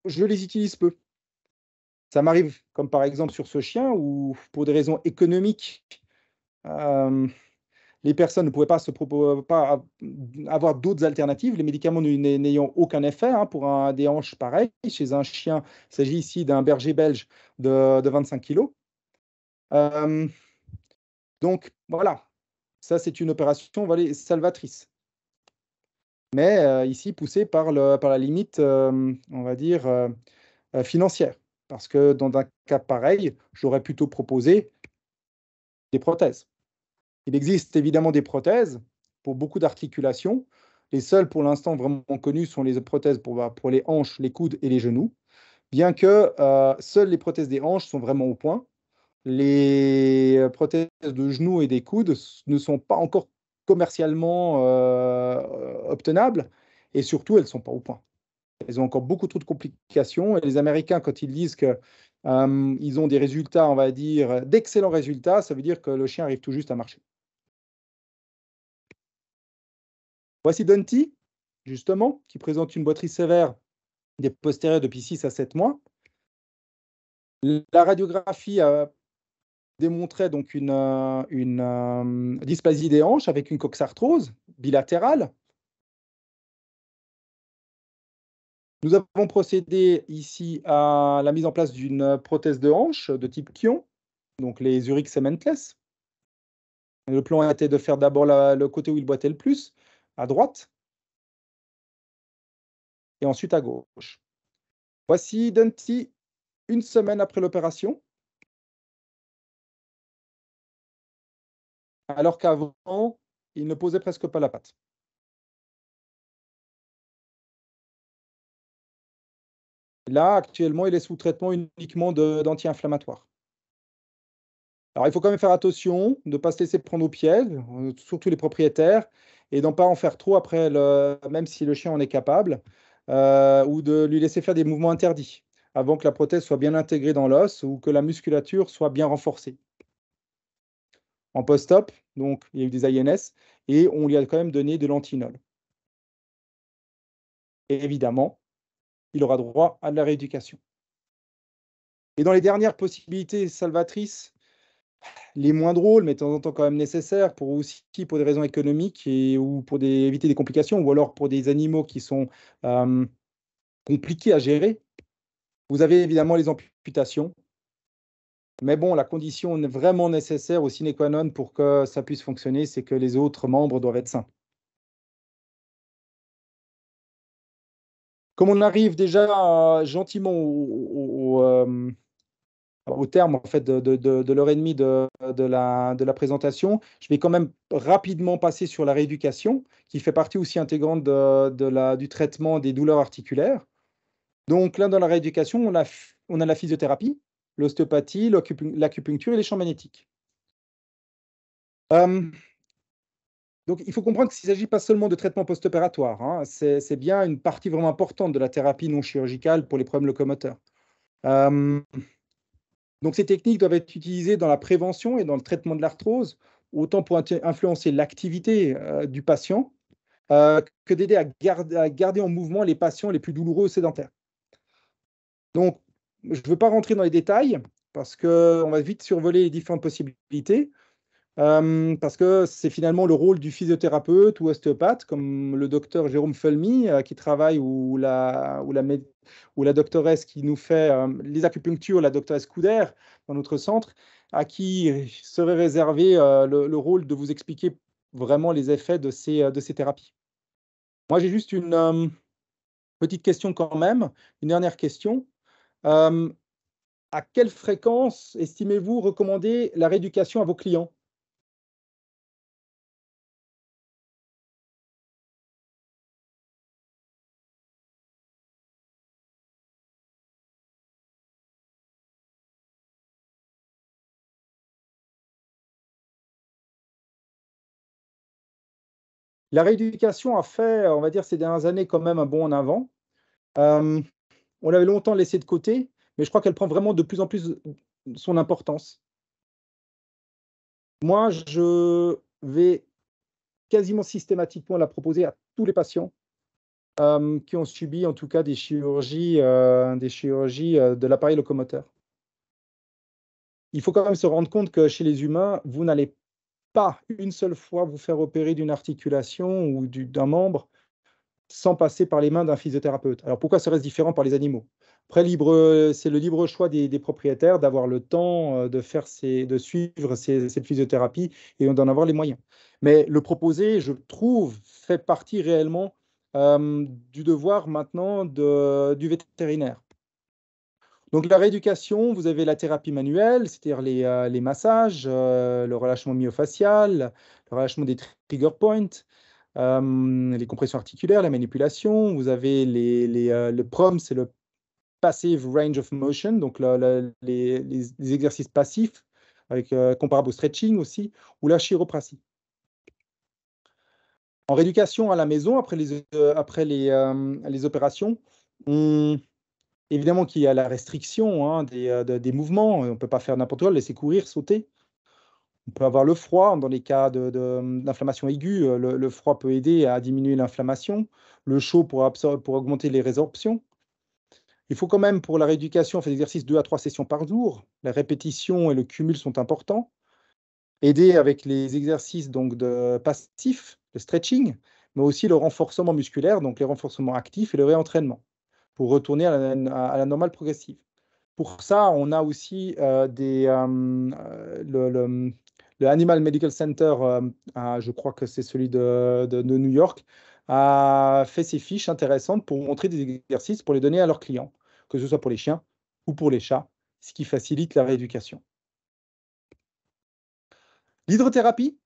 je les utilise peu. Ça m'arrive, comme par exemple sur ce chien, où pour des raisons économiques, les personnes ne pouvaient pas avoir d'autres alternatives, les médicaments n'ayant aucun effet pour des hanches pareilles. Chez un chien, il s'agit ici d'un berger belge de 25 kg. Donc voilà, ça c'est une opération salvatrice. Mais ici poussée par la limite, on va dire, financière. Parce que dans un cas pareil, j'aurais plutôt proposé des prothèses. Il existe évidemment des prothèses pour beaucoup d'articulations. Les seules pour l'instant vraiment connues sont les prothèses pour les hanches, les coudes et les genoux. Bien que seules les prothèses des hanches sont vraiment au point. Les prothèses de genoux et des coudes ne sont pas encore commercialement obtenables, et surtout, elles ne sont pas au point. Elles ont encore beaucoup trop de complications, et les Américains, quand ils disent qu'ils ont des résultats, on va dire, d'excellents résultats, ça veut dire que le chien arrive tout juste à marcher. Voici Dunty, justement, qui présente une boiterie sévère des postérieurs depuis 6 à 7 mois. La radiographie démontrait donc une dysplasie des hanches avec une coxarthrose bilatérale. Nous avons procédé ici à la mise en place d'une prothèse de hanche de type Kion, donc les Urix cementless. Le plan était de faire d'abord le côté où il boitait le plus, à droite, et ensuite à gauche. Voici Dunty 1 semaine après l'opération. Alors qu'avant, il ne posait presque pas la patte. Là, actuellement, il est sous traitement uniquement d'anti-inflammatoires. Alors, il faut quand même faire attention de ne pas se laisser prendre au piège, surtout les propriétaires, et d'en pas en faire trop après, même si le chien en est capable, ou de lui laisser faire des mouvements interdits, avant que la prothèse soit bien intégrée dans l'os ou que la musculature soit bien renforcée. En post-op, donc il y a eu des INS, et on lui a quand même donné de l'antinol. Et évidemment, il aura droit à de la rééducation. Et dans les dernières possibilités salvatrices, les moins drôles, mais de temps en temps quand même nécessaires, pour des raisons économiques ou pour éviter des complications, ou alors pour des animaux qui sont compliqués à gérer. Vous avez évidemment les amputations, mais bon, la condition vraiment nécessaire au sine qua non pour que ça puisse fonctionner, c'est que les autres membres doivent être sains. Comme on arrive déjà gentiment au terme en fait, de l'heure et demie de la présentation, je vais quand même rapidement passer sur la rééducation, qui fait partie aussi intégrante du traitement des douleurs articulaires. Donc là, dans la rééducation, on a la physiothérapie, l'ostéopathie, l'acupuncture et les champs magnétiques. Donc il faut comprendre qu'il ne s'agit pas seulement de traitement post-opératoire, hein, c'est bien une partie vraiment importante de la thérapie non chirurgicale pour les problèmes locomoteurs. Donc ces techniques doivent être utilisées dans la prévention et dans le traitement de l'arthrose, autant pour influencer l'activité du patient que d'aider à garder en mouvement les patients les plus douloureux ou sédentaires. Donc, je ne veux pas rentrer dans les détails parce qu'on va vite survoler les différentes possibilités, parce que c'est finalement le rôle du physiothérapeute ou ostéopathe, comme le docteur Jérôme Felmy qui travaille, ou la doctoresse qui nous fait les acupunctures, la doctoresse Couder, dans notre centre, à qui serait réservé le rôle de vous expliquer vraiment les effets de ces thérapies. Moi, j'ai juste une petite question quand même, une dernière question. À quelle fréquence estimez-vous recommander la rééducation à vos clients? La rééducation a fait, on va dire, ces dernières années quand même un bond en avant. On l'avait longtemps laissée de côté, mais je crois qu'elle prend vraiment de plus en plus son importance. Moi, je vais quasiment systématiquement la proposer à tous les patients qui ont subi en tout cas des chirurgies de l'appareil locomoteur. Il faut quand même se rendre compte que chez les humains, vous n'allez pas une seule fois vous faire opérer d'une articulation ou d'un membre sans passer par les mains d'un physiothérapeute. Alors pourquoi ça reste différent par les animaux? Après, c'est le libre choix des propriétaires d'avoir le temps de suivre cette physiothérapie et d'en avoir les moyens. Mais le proposer, je trouve, fait partie réellement du devoir maintenant du vétérinaire. Donc la rééducation, vous avez la thérapie manuelle, c'est-à-dire les massages, le relâchement myofacial, le relâchement des trigger points, les compressions articulaires, la manipulation. Vous avez le PROM, c'est le Passive Range of Motion, donc les exercices passifs, comparable au stretching aussi, ou la chiropratie. En rééducation à la maison, après les opérations, évidemment qu'il y a la restriction des mouvements. On ne peut pas faire n'importe quoi, laisser courir, sauter. On peut avoir le froid dans les cas d'inflammation aiguë. Le froid peut aider à diminuer l'inflammation. Le chaud pour augmenter les résorptions. Il faut quand même, pour la rééducation, faire des exercices 2 à 3 sessions par jour. La répétition et le cumul sont importants. Aider avec les exercices donc de passifs, le stretching, mais aussi le renforcement musculaire, donc les renforcements actifs et le réentraînement, pour retourner à la normale progressive. Pour ça, on a aussi le Animal Medical Center, je crois que c'est celui de New York, a fait ces fiches intéressantes pour montrer des exercices pour les donner à leurs clients, que ce soit pour les chiens ou pour les chats, ce qui facilite la rééducation. L'hydrothérapie,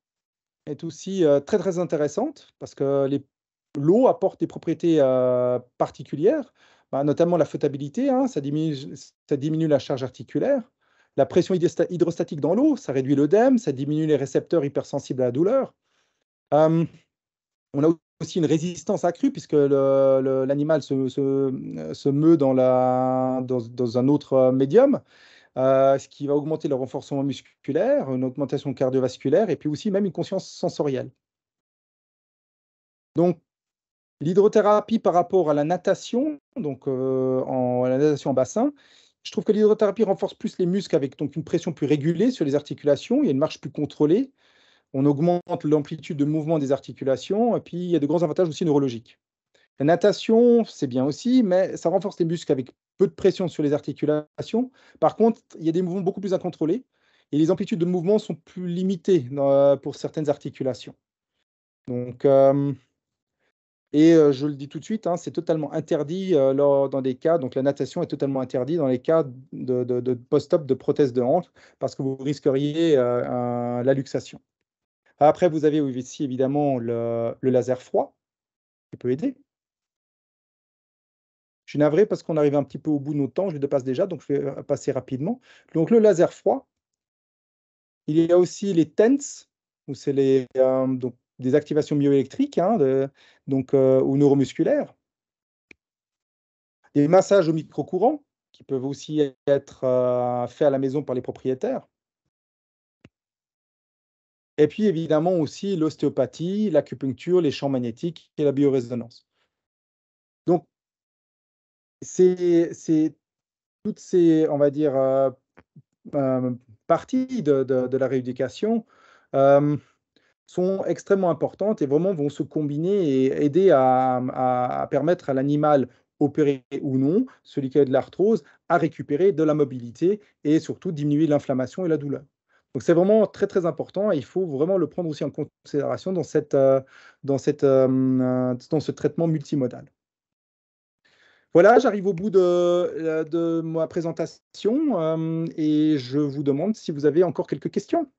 est aussi très, très intéressante parce que l'eau apporte des propriétés particulières, bah, notamment la flottabilité, hein, ça diminue la charge articulaire. La pression hydrostatique dans l'eau, ça réduit l'œdème, ça diminue les récepteurs hypersensibles à la douleur. On a aussi une résistance accrue puisque l'animal se meut dans un autre médium, ce qui va augmenter le renforcement musculaire, une augmentation cardiovasculaire et puis aussi même une conscience sensorielle. Donc, l'hydrothérapie par rapport à la natation, donc à la natation en bassin, je trouve que l'hydrothérapie renforce plus les muscles avec donc une pression plus régulée sur les articulations, il y a une marche plus contrôlée, on augmente l'amplitude de mouvement des articulations et puis il y a de grands avantages aussi neurologiques. La natation, c'est bien aussi, mais ça renforce les muscles avec peu de pression sur les articulations. Par contre, il y a des mouvements beaucoup plus incontrôlés et les amplitudes de mouvement sont plus limitées pour certaines articulations. Donc, je le dis tout de suite, hein, c'est totalement interdit dans des cas, donc la natation est totalement interdite dans les cas de post-op de prothèse de hanche parce que vous risqueriez la luxation. Après, vous avez aussi évidemment le laser froid qui peut aider. Je suis navré parce qu'on arrive un petit peu au bout de notre temps, je dépasse déjà, donc je vais passer rapidement. Donc le laser froid, il y a aussi les TENS, où c'est donc des activations bioélectriques, hein, ou neuromusculaires. Des massages au micro-courant, qui peuvent aussi être faits à la maison par les propriétaires. Et puis évidemment aussi l'ostéopathie, l'acupuncture, les champs magnétiques et la biorésonance. Donc, c'est toutes ces, on va dire, parties de la rééducation sont extrêmement importantes et vraiment vont se combiner et aider à permettre à l'animal, opéré ou non, celui qui a de l'arthrose, à récupérer de la mobilité et surtout diminuer l'inflammation et la douleur. Donc c'est vraiment très, très important et il faut vraiment le prendre aussi en considération dans dans ce traitement multimodal. Voilà, j'arrive au bout de ma présentation et je vous demande si vous avez encore quelques questions.